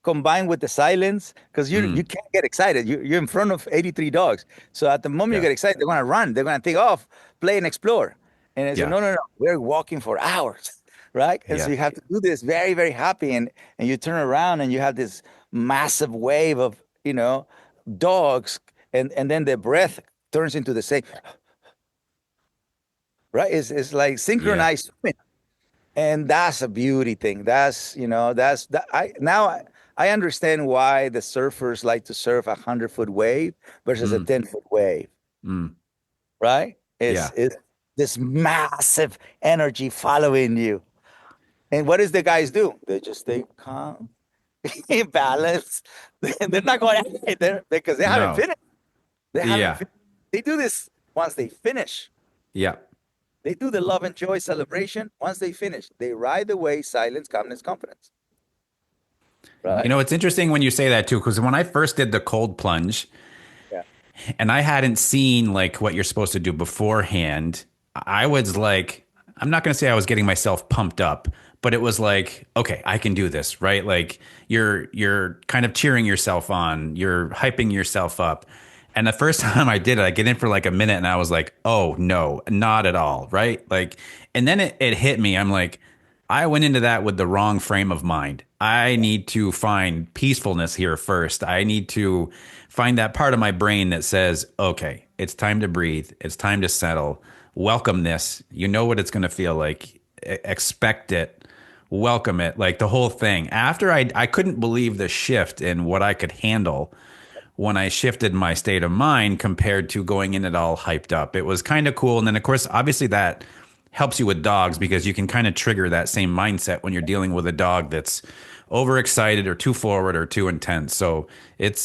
combined with the silence, because you Mm, can't get excited. You're in front of 83 dogs. So at the moment you yeah. get excited, they're gonna run. They're gonna take off, play and explore. And I said, Yeah. no, no, no, we're walking for hours, right? And so Yeah. you have to do this very, very happy, and you turn around and you have this massive wave of dogs, and then the breath turns into the same, right? It's like Yeah. synchronized swimming. And that's a beauty thing. That's that. I understand why the surfers like to surf 100-foot wave versus a Mm, 10-foot wave, mm, right? yeah. It's this massive energy following you. And what does the guys do? They just stay calm, in balance. They're not going out there because they haven't No. finished. They haven't Yeah. finished. They do this once they finish. Yeah. They do the love and joy celebration once they finish. They ride the wave, silence, calmness, confidence. You Right? know, it's interesting when you say that too, because when I first did the cold plunge Yeah. and I hadn't seen like what you're supposed to do beforehand, I was like, I'm not going to say I was getting myself pumped up, but it was like, okay, I can do this, right? Like you're kind of cheering yourself on, you're hyping yourself up. And the first time I did it, I get in for like a minute and I was like, oh no, not at all, right? Like, and then it hit me. I'm like, I went into that with the wrong frame of mind. I need to find peacefulness here first. I need to find that part of my brain that says, okay, it's time to breathe. It's time to settle. Welcome this. You know what it's going to feel like. Expect it. Welcome it. Like the whole thing. After I couldn't believe the shift in what I could handle when I shifted my state of mind compared to going in it all hyped up. It was kind of cool. And then, of course, obviously that helps you with dogs because you can kind of trigger that same mindset when you're dealing with a dog that's overexcited or too forward or too intense. So it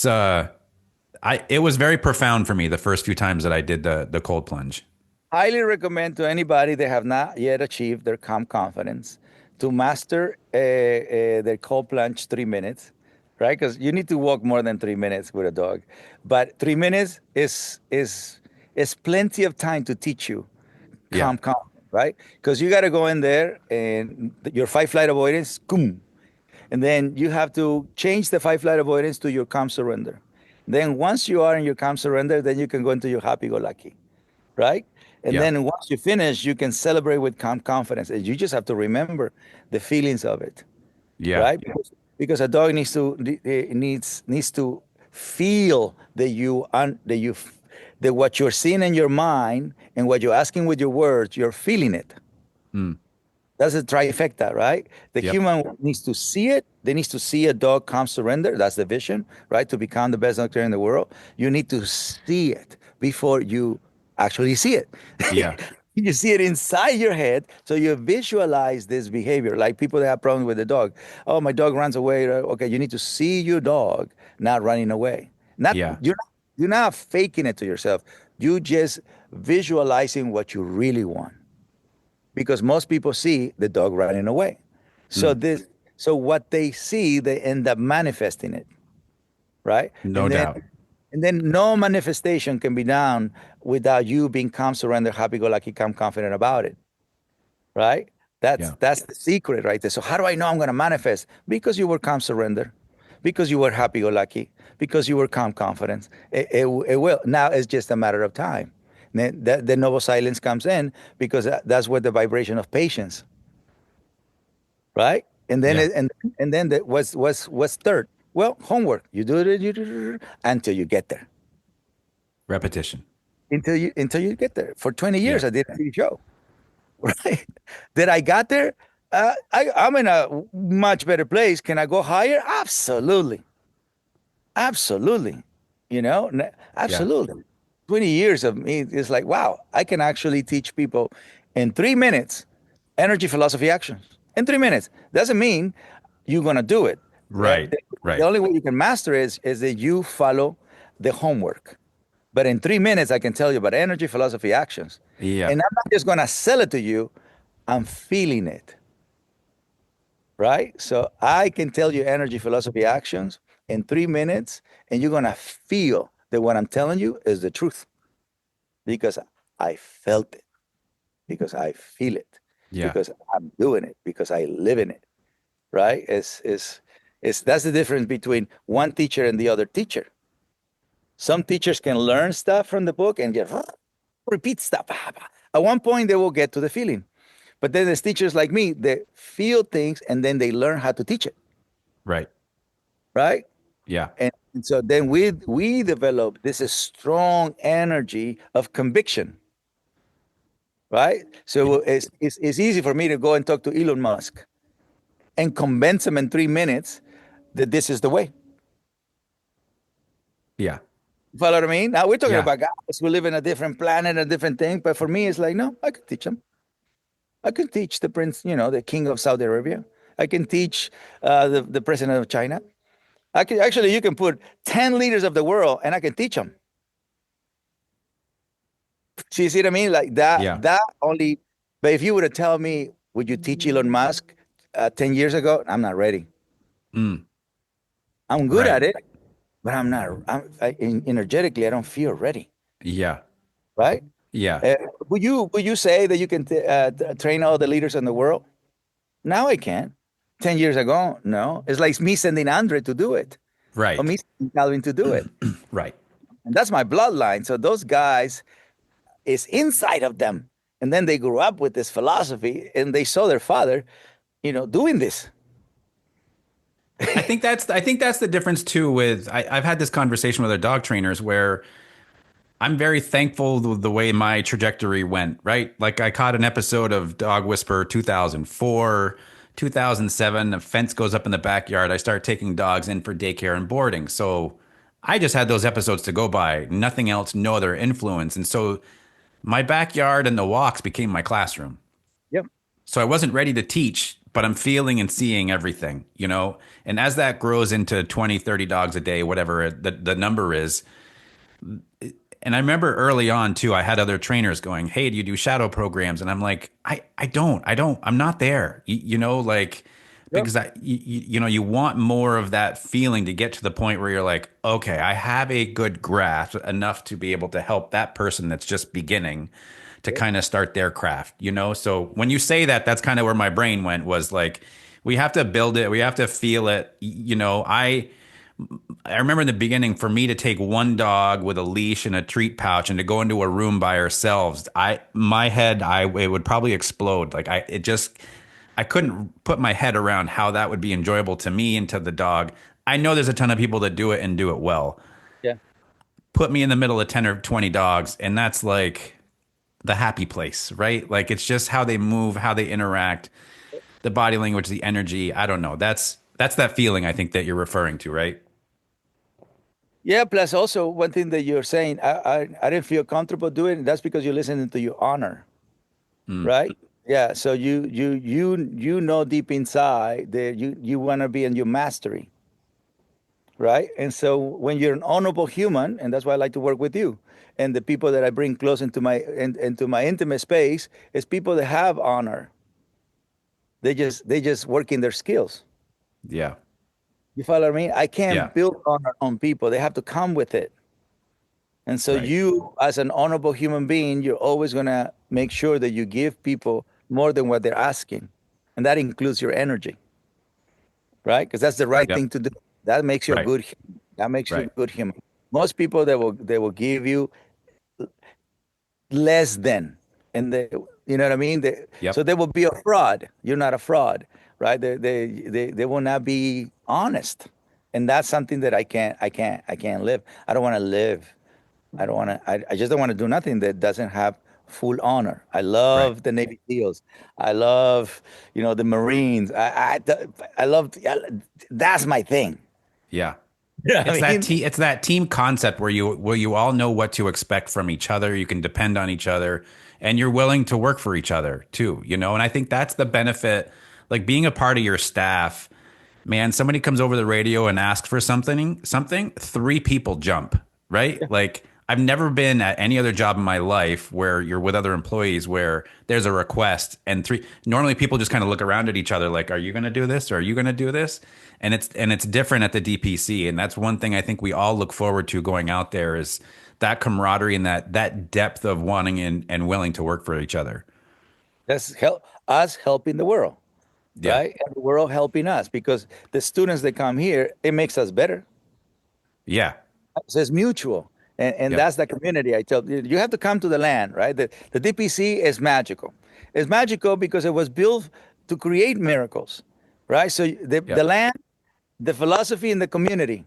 was very profound for me the first few times that I did the cold plunge. Highly recommend to anybody that have not yet achieved their calm confidence to master their cold plunge 3 minutes, right? Because you need to walk more than 3 minutes with a dog, but 3 minutes is plenty of time to teach you Yeah. calm, right? Because you got to go in there and your fight flight avoidance, boom, and then you have to change the fight flight avoidance to your calm surrender. Then once you are in your calm surrender, then you can go into your happy go lucky, right? And Yeah. then once you finish, you can celebrate with calm confidence. And you just have to remember the feelings of it, Yeah. right? Because a dog needs to feel that what you're seeing in your mind and what you're asking with your words, you're feeling it. That's a trifecta, right? The Yep. human needs to see it. They need to see a dog calm surrender. That's the vision, right? To become the best dog trainer in the world, you need to see it before you actually see it. Yeah. You see it inside your head, so you visualize this behavior. Like people that have problems with the dog. Oh, my dog runs away. Okay, you need to see your dog not running away. Yeah. You're not faking it to yourself. You just visualizing what you really want. Because most people see the dog running away. So so what they see, they end up manifesting it, right? No doubt. And then no manifestation can be done without you being calm, surrender, happy-go-lucky, calm, confident about it, right? Yeah. That's the secret right there. So how do I know I'm going to manifest? Because you were calm, surrender, because you were happy-go-lucky, because you were calm, confident. It will. Now it's just a matter of time. Then the noble silence comes in because that's where the vibration of patience, right? And then Yeah. and then what's third? Well, homework. You do it until you get there. Repetition. Until you get there. For 20 years, Yeah. I did a TV show, right? That I got there. I'm in a much better place. Can I go higher? Absolutely, absolutely. Absolutely. 20 years of me is like, wow, I can actually teach people in 3 minutes energy, philosophy, actions. In 3 minutes. Doesn't mean you're going to do it. Right. The Right. only way you can master is that you follow the homework. But in 3 minutes, I can tell you about energy, philosophy, actions. Yeah. And I'm not just going to sell it to you, I'm feeling it. Right? So I can tell you energy, philosophy, actions in 3 minutes, and you're going to feel that what I'm telling you is the truth because I felt it, because I feel it, Yeah. because I'm doing it, because I live in it, right? That's the difference between one teacher and the other teacher. Some teachers can learn stuff from the book and just repeat stuff. At one point, they will get to the feeling. But then there's teachers like me that feel things and then they learn how to teach it, Right. right? Yeah. And so then we develop this strong energy of conviction, right? So it's easy for me to go and talk to Elon Musk and convince him in 3 minutes that this is the way. Yeah. Follow what I mean? Now we're talking Yeah. about guys who live in a different planet, a different thing. But for me, it's like, no, I could teach them. I can teach the prince, the king of Saudi Arabia. I can teach the president of China. You can put 10 leaders of the world and I can teach them. So you see what I mean? Like that, Yeah. that only, but if you were to tell me, would you teach Elon Musk 10 years ago? I'm not ready. Mm. I'm good Right. at it, but energetically, I don't feel ready. Yeah. Right? Yeah. Would you say that you can train all the leaders in the world? Now I can. 10 years ago, no. It's like me sending Andre to do it, Right. or me sending Calvin to do it. Right. And that's my bloodline. So those guys is inside of them. And then they grew up with this philosophy and they saw their father doing this. I think that's the difference too with I've had this conversation with other dog trainers where I'm very thankful the way my trajectory went, right? Like I caught an episode of Dog Whisperer 2004, 2007, a fence goes up in the backyard. I start taking dogs in for daycare and boarding. So I just had those episodes to go by, nothing else, no other influence. And so my backyard and the walks became my classroom. Yep. So I wasn't ready to teach, but I'm feeling and seeing everything, you know? And as that grows into 20, 30 dogs a day, whatever the number is, and I remember early on too, I had other trainers going, "Hey, do you do shadow programs?" And I'm like, I'm not there. Like Yep. because you want more of that feeling to get to the point where you're like, okay, I have a good grasp enough to be able to help that person that's just beginning to Yep. kind of start their craft. So when you say that, that's kind of where my brain went was like, we have to build it, we have to feel it. I remember in the beginning for me to take one dog with a leash and a treat pouch and to go into a room by ourselves, it would probably explode. I couldn't put my head around how that would be enjoyable to me and to the dog. I know there's a ton of people that do it and do it well. Yeah. Put me in the middle of 10 or 20 dogs and that's like the happy place, right? Like it's just how they move, how they interact, the body language, the energy. I don't know. That's that feeling I think that you're referring to, right? Yeah. Plus, also one thing that you're saying, I didn't feel comfortable doing. That's because you're listening to your honor, Mm, right? Yeah. So you know deep inside that you want to be in your mastery, right? And so when you're an honorable human, and that's why I like to work with you, and the people that I bring close into my intimate space is people that have honor. They just work in their skills. yeah. You follow what I mean? I Yeah. can't build honor on people. They have to come with it. And so Right. you, as an honorable human being, you're always gonna make sure that you give people more than what they're asking, and that includes your energy, right? Because that's the right Yep. thing to do. That makes you a Right. good. That makes you a Right. good human. Most people they will give you less than, and you know what I mean. So Yep. they will be a fraud. You're not a fraud, right? They will not be honest, and that's something that I can't live. I don't want to live. I don't want to. I just don't want to do nothing that doesn't have full honor. I Right. love the Navy SEALs. I love, the Marines. I love. That's my thing. Yeah. You know what It's I that mean? team concept where you all know what to expect from each other. You can depend on each other and you're willing to work for each other too. And I think that's the benefit, like being a part of your staff. Man, somebody comes over the radio and asks for something, three people jump, right? Like I've never been at any other job in my life where you're with other employees where there's a request and three normally people just kind of look around at each other like, are you going to do this? Or are you going to do this? And it's different at the DPC. And that's one thing I think we all look forward to going out there is that camaraderie and that depth of wanting and willing to work for each other. That's us helping the world, Yeah. right? And the world helping us because the students that come here, it makes us better. Yeah. So it's mutual. And Yep. that's the community. I tell you, you have to come to the land, right? The DPC is magical. It's magical because it was built to create miracles, right? So the Yep. land, the philosophy, and the community.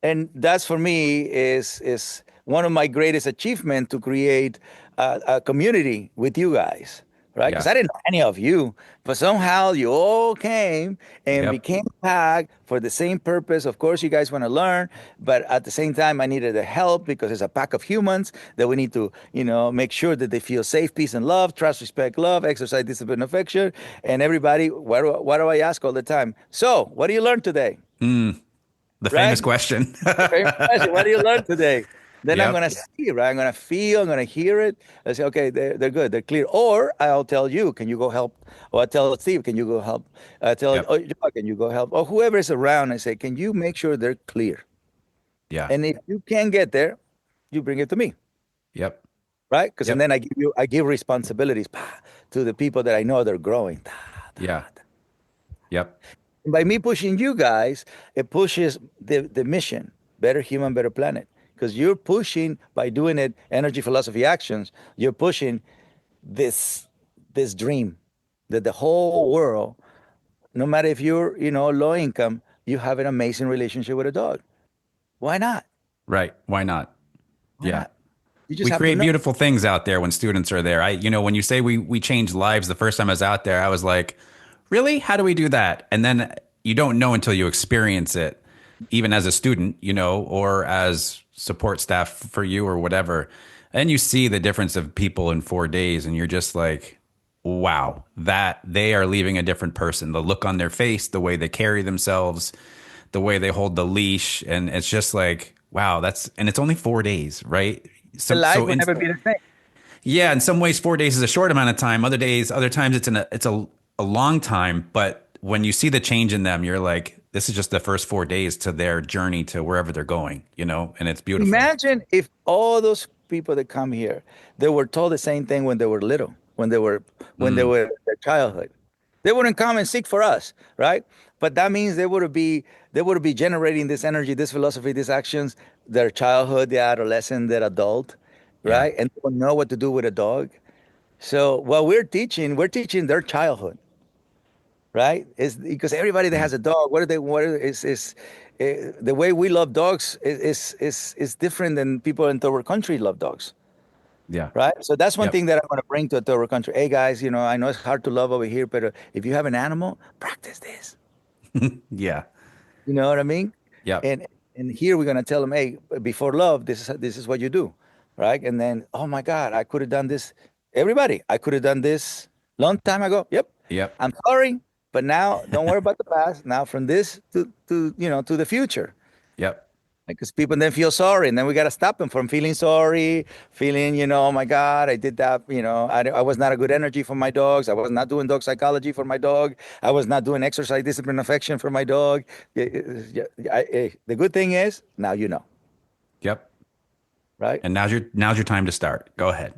And that's for me is one of my greatest achievement to create a community with you guys, right? Because Yeah. I didn't know any of you, but somehow you all came and Yep. became packed for the same purpose. Of course, you guys want to learn, but at the same time, I needed the help because it's a pack of humans that we need to, make sure that they feel safe, peace, and love, trust, respect, love, exercise, discipline, affection, and everybody. What do I ask all the time? So, what do you learn today? The Right? famous question. Very impressive. What do you learn today? Then I'm Yep. gonna see, right? I'm gonna feel, I'm gonna hear it. I say, okay, they're good, they're clear. Or I'll tell you, can you go help? Or I tell Steve, can you go help? I tell, Yep. oh, Joe, can you go help? Or whoever is around, I say, can you make sure they're clear? Yeah. And if you can't get there, you bring it to me, Yep. right? Because and Yep. then I give responsibilities to the people that I know they're growing. Yeah. Yep. By me pushing you guys, it pushes the mission, better human, better planet. Because you're pushing by doing it, energy, philosophy, actions. You're pushing this dream. that the whole world, no matter if you're, low income, you have an amazing relationship with a dog. Why not? Right. Why not? Why Yeah. not? You just We have to create know. beautiful things out there when students are there. When you say we change lives, the first time I was out there, I was like, really? How do we do that? And then you don't know until you experience it, even as a student, or as support staff for you or whatever. And you see the difference of people in 4 days, and you're just like, wow, that they are leaving a different person. The look on their face, the way they carry themselves, the way they hold the leash. And it's just like, wow, and it's only 4 days, right? The So, life so will in, never be the same. yeah, in some ways, 4 days is a short amount of time. Other times it's a long time. But when you see the change in them, you're like, this is just the first 4 days to their journey to wherever they're going, and it's beautiful. Imagine if all those people that come here, they were told the same thing when they were little, when they were in their childhood. They wouldn't come and seek for us, right? But that means they would be generating this energy, this philosophy, these actions, their childhood, their adolescent, their adult, Yeah, right? And they will know what to do with a dog. So what we're teaching their childhood, right? Is because everybody that has a dog, the way we love dogs is different than people in third world country love dogs, yeah, right? So that's one yep, thing that I want to bring to a third world country. Hey guys, I know it's hard to love over here, but if you have an animal, practice this. yeah, You know what I mean? yep, And here we're gonna tell them, hey, before love, this is what you do, right? And then, oh my God, I could have done this. Everybody, I could have done this long time ago. Yep, yep, I'm sorry, but now don't worry about the past. Now from this to the future, yep, because people then feel sorry, and then we got to stop them from feeling sorry, feeling, oh my God, I did that. I was not a good energy for my dogs. I was not doing dog psychology for my dog. I was not doing exercise, discipline, affection for my dog. The good thing is now yep. right? And now's your time to start. Go ahead.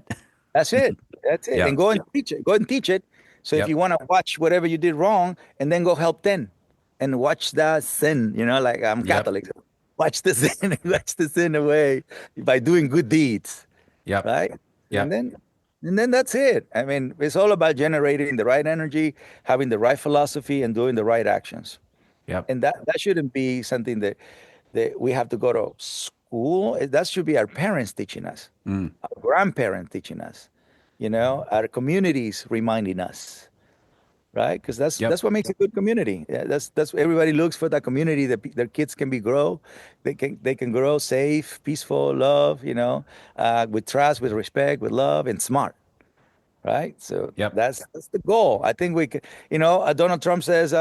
That's it. That's it. And Yep, go and teach it. Go and teach it. So if you yep, want to watch whatever you did wrong, and then go help them, and watch the sin. Like I'm yep, Catholic. So watch the sin, watch the sin away by doing good deeds, yep, right? And yep, then, and then that's it. I mean, it's all about generating the right energy, having the right philosophy, and doing the right actions. yep. And that shouldn't be something that we have to go to school. That should be our parents teaching us, Mm, our grandparents teaching us, our communities reminding us, right? Because that's yep, that's what makes a good community. Yeah, that's everybody looks for that community that their kids can be grow, they can grow safe, peaceful, love, with trust, with respect, with love, and smart. Right, so yep. that's the goal. I think we can. Donald Trump says,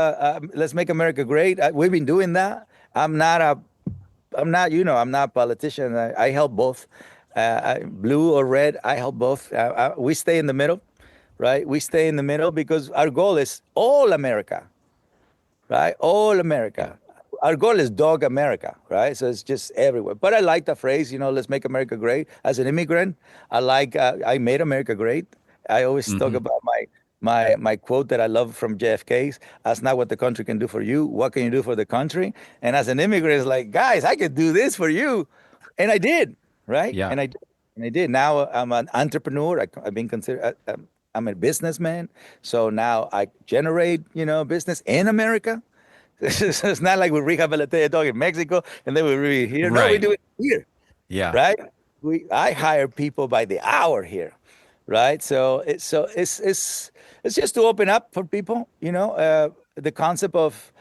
"Let's make America great." We've been doing that. I'm not a politician. I help both, blue or red. I help both. We stay in the middle, right? We stay in the middle because our goal is all America, right? All Yeah, America. Our goal is dog America, right? So it's just everywhere. But I like the phrase, let's make America great. As an immigrant, I made America great. I always talk hmm, about my quote that I love from JFK's. That's not what the country can do for you. What can you do for the country? And as an immigrant, it's like, guys, I could do this for you, and I did, right? yeah, And I did. Now I'm an entrepreneur. I've been considered. I'm a businessman. So now I generate, business in America. It's not like we rehabilitate a dog in Mexico and then we really here. No, we right. do it here, Yeah, right? I hire people by the hour here, right? So it's just to open up for people, the concept of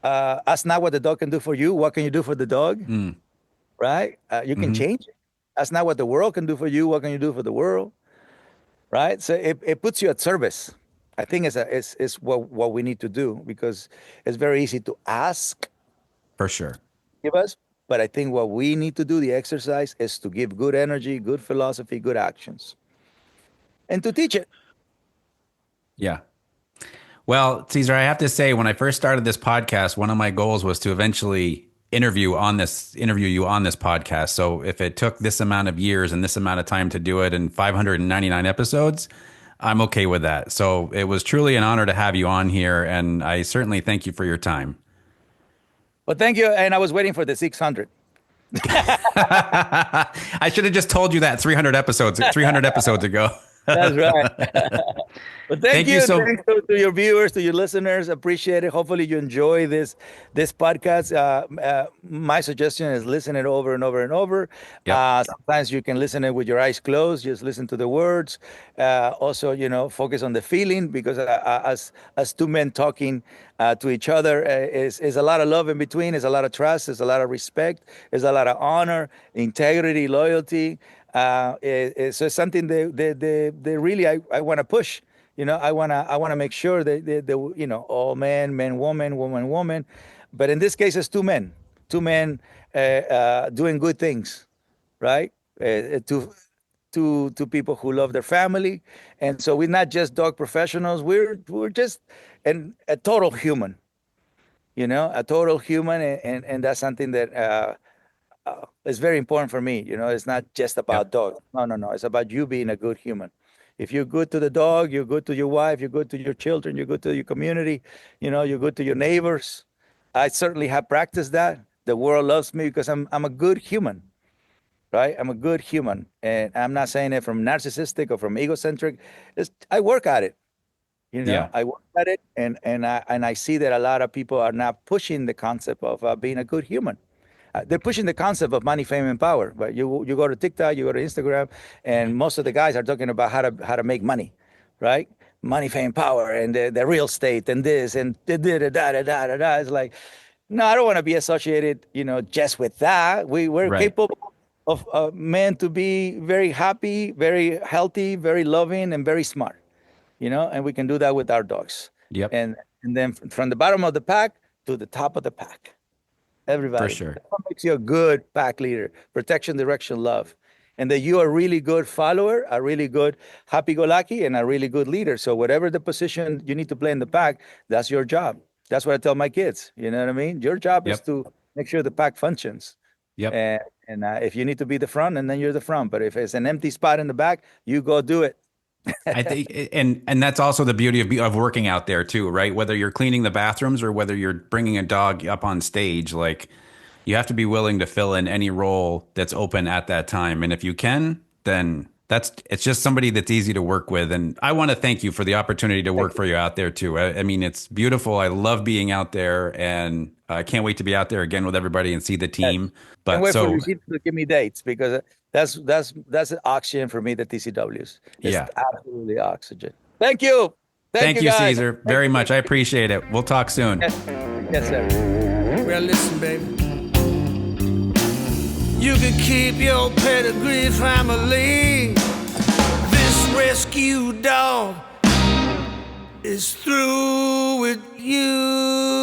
that's not what the dog can do for you. What can you do for the dog, mm, right? You can hmm, change it. That's not what the world can do for you. What can you do for the world? Right? So it puts you at service. I think it's what we need to do because it's very easy to ask, for sure. give us, but I think what we need to do, the exercise, is to give good energy, good philosophy, good actions, and to teach it. Yeah. Well, Cesar, I have to say, when I first started this podcast, one of my goals was to eventually interview you on this podcast. So if it took this amount of years and this amount of time to do it in 599 episodes, I'm okay with that. So it was truly an honor to have you on here, and I certainly thank you for your time. Well, thank you, and I was waiting for the 600. I should have just told you that 300 episodes ago. That's right. Well, thank Thank you you. so. Thanks to your viewers, to your listeners. Appreciate it. Hopefully, you enjoy this podcast. My suggestion is listen it over and over and over. Yep. Sometimes you can listen it with your eyes closed. Just listen to the words. Also, focus on the feeling because as two men talking to each other is a lot of love in between. Is a lot of trust. Is a lot of respect. Is a lot of honor, integrity, loyalty. So it's something that really I want to push. I wanna make sure that all men, woman, woman. But in this case, it's two men doing good things, right? To people who love their family, and so we're not just dog professionals. We're just a total human, a total human, and that's something that it's very important for me. It's not just Yep. about dogs. No, no, no. It's about you being a good human. If you're good to the dog, you're good to your wife, you're good to your children, you're good to your community, you're good to your neighbors. I certainly have practiced that. The world loves me because I'm a good human, right? I'm a good human. And I'm not saying it from narcissistic or from egocentric. I work at it. Yeah. I work at it, and I see that a lot of people are not pushing the concept of being a good human. They're pushing the concept of money, fame, and power. But you go to TikTok, you go to Instagram, and most of the guys are talking about how to make money, right? Money, fame, power, and the real estate, and this, and da da da da da da da. It's like, no, I don't want to be associated, just with that. We're Right. capable of men to be very happy, very healthy, very loving, and very smart, and we can do that with our dogs. Yep. And then from the bottom of the pack to the top of the pack. For Everybody. sure. That's what makes you a good pack leader. Protection, direction, love. And that you are a really good follower, a really good happy-go-lucky, and a really good leader. So whatever the position you need to play in the pack, that's your job. That's what I tell my kids. You know what I mean? Your job is Yep. to make sure the pack functions. Yep. And if you need to be the front, and then you're the front. But if it's an empty spot in the back, you go do it. I think, and that's also the beauty of working out there too, right? Whether you're cleaning the bathrooms or whether you're bringing a dog up on stage, like you have to be willing to fill in any role that's open at that time. And if you can, then it's just somebody that's easy to work with. And I want to thank you for the opportunity to work for you out there too. I mean, it's beautiful. I love being out there, and I can't wait to be out there again with everybody and see the team. But And wait for so Luisito to give me dates because that's oxygen for me. The TCWs. It's Yeah. absolutely oxygen. Thank you. Thank you, guys. Cesar, very much. I appreciate it. We'll talk soon. Yes, sir. Well, listen, baby. You can keep your pedigree family. This rescue dog is through with you.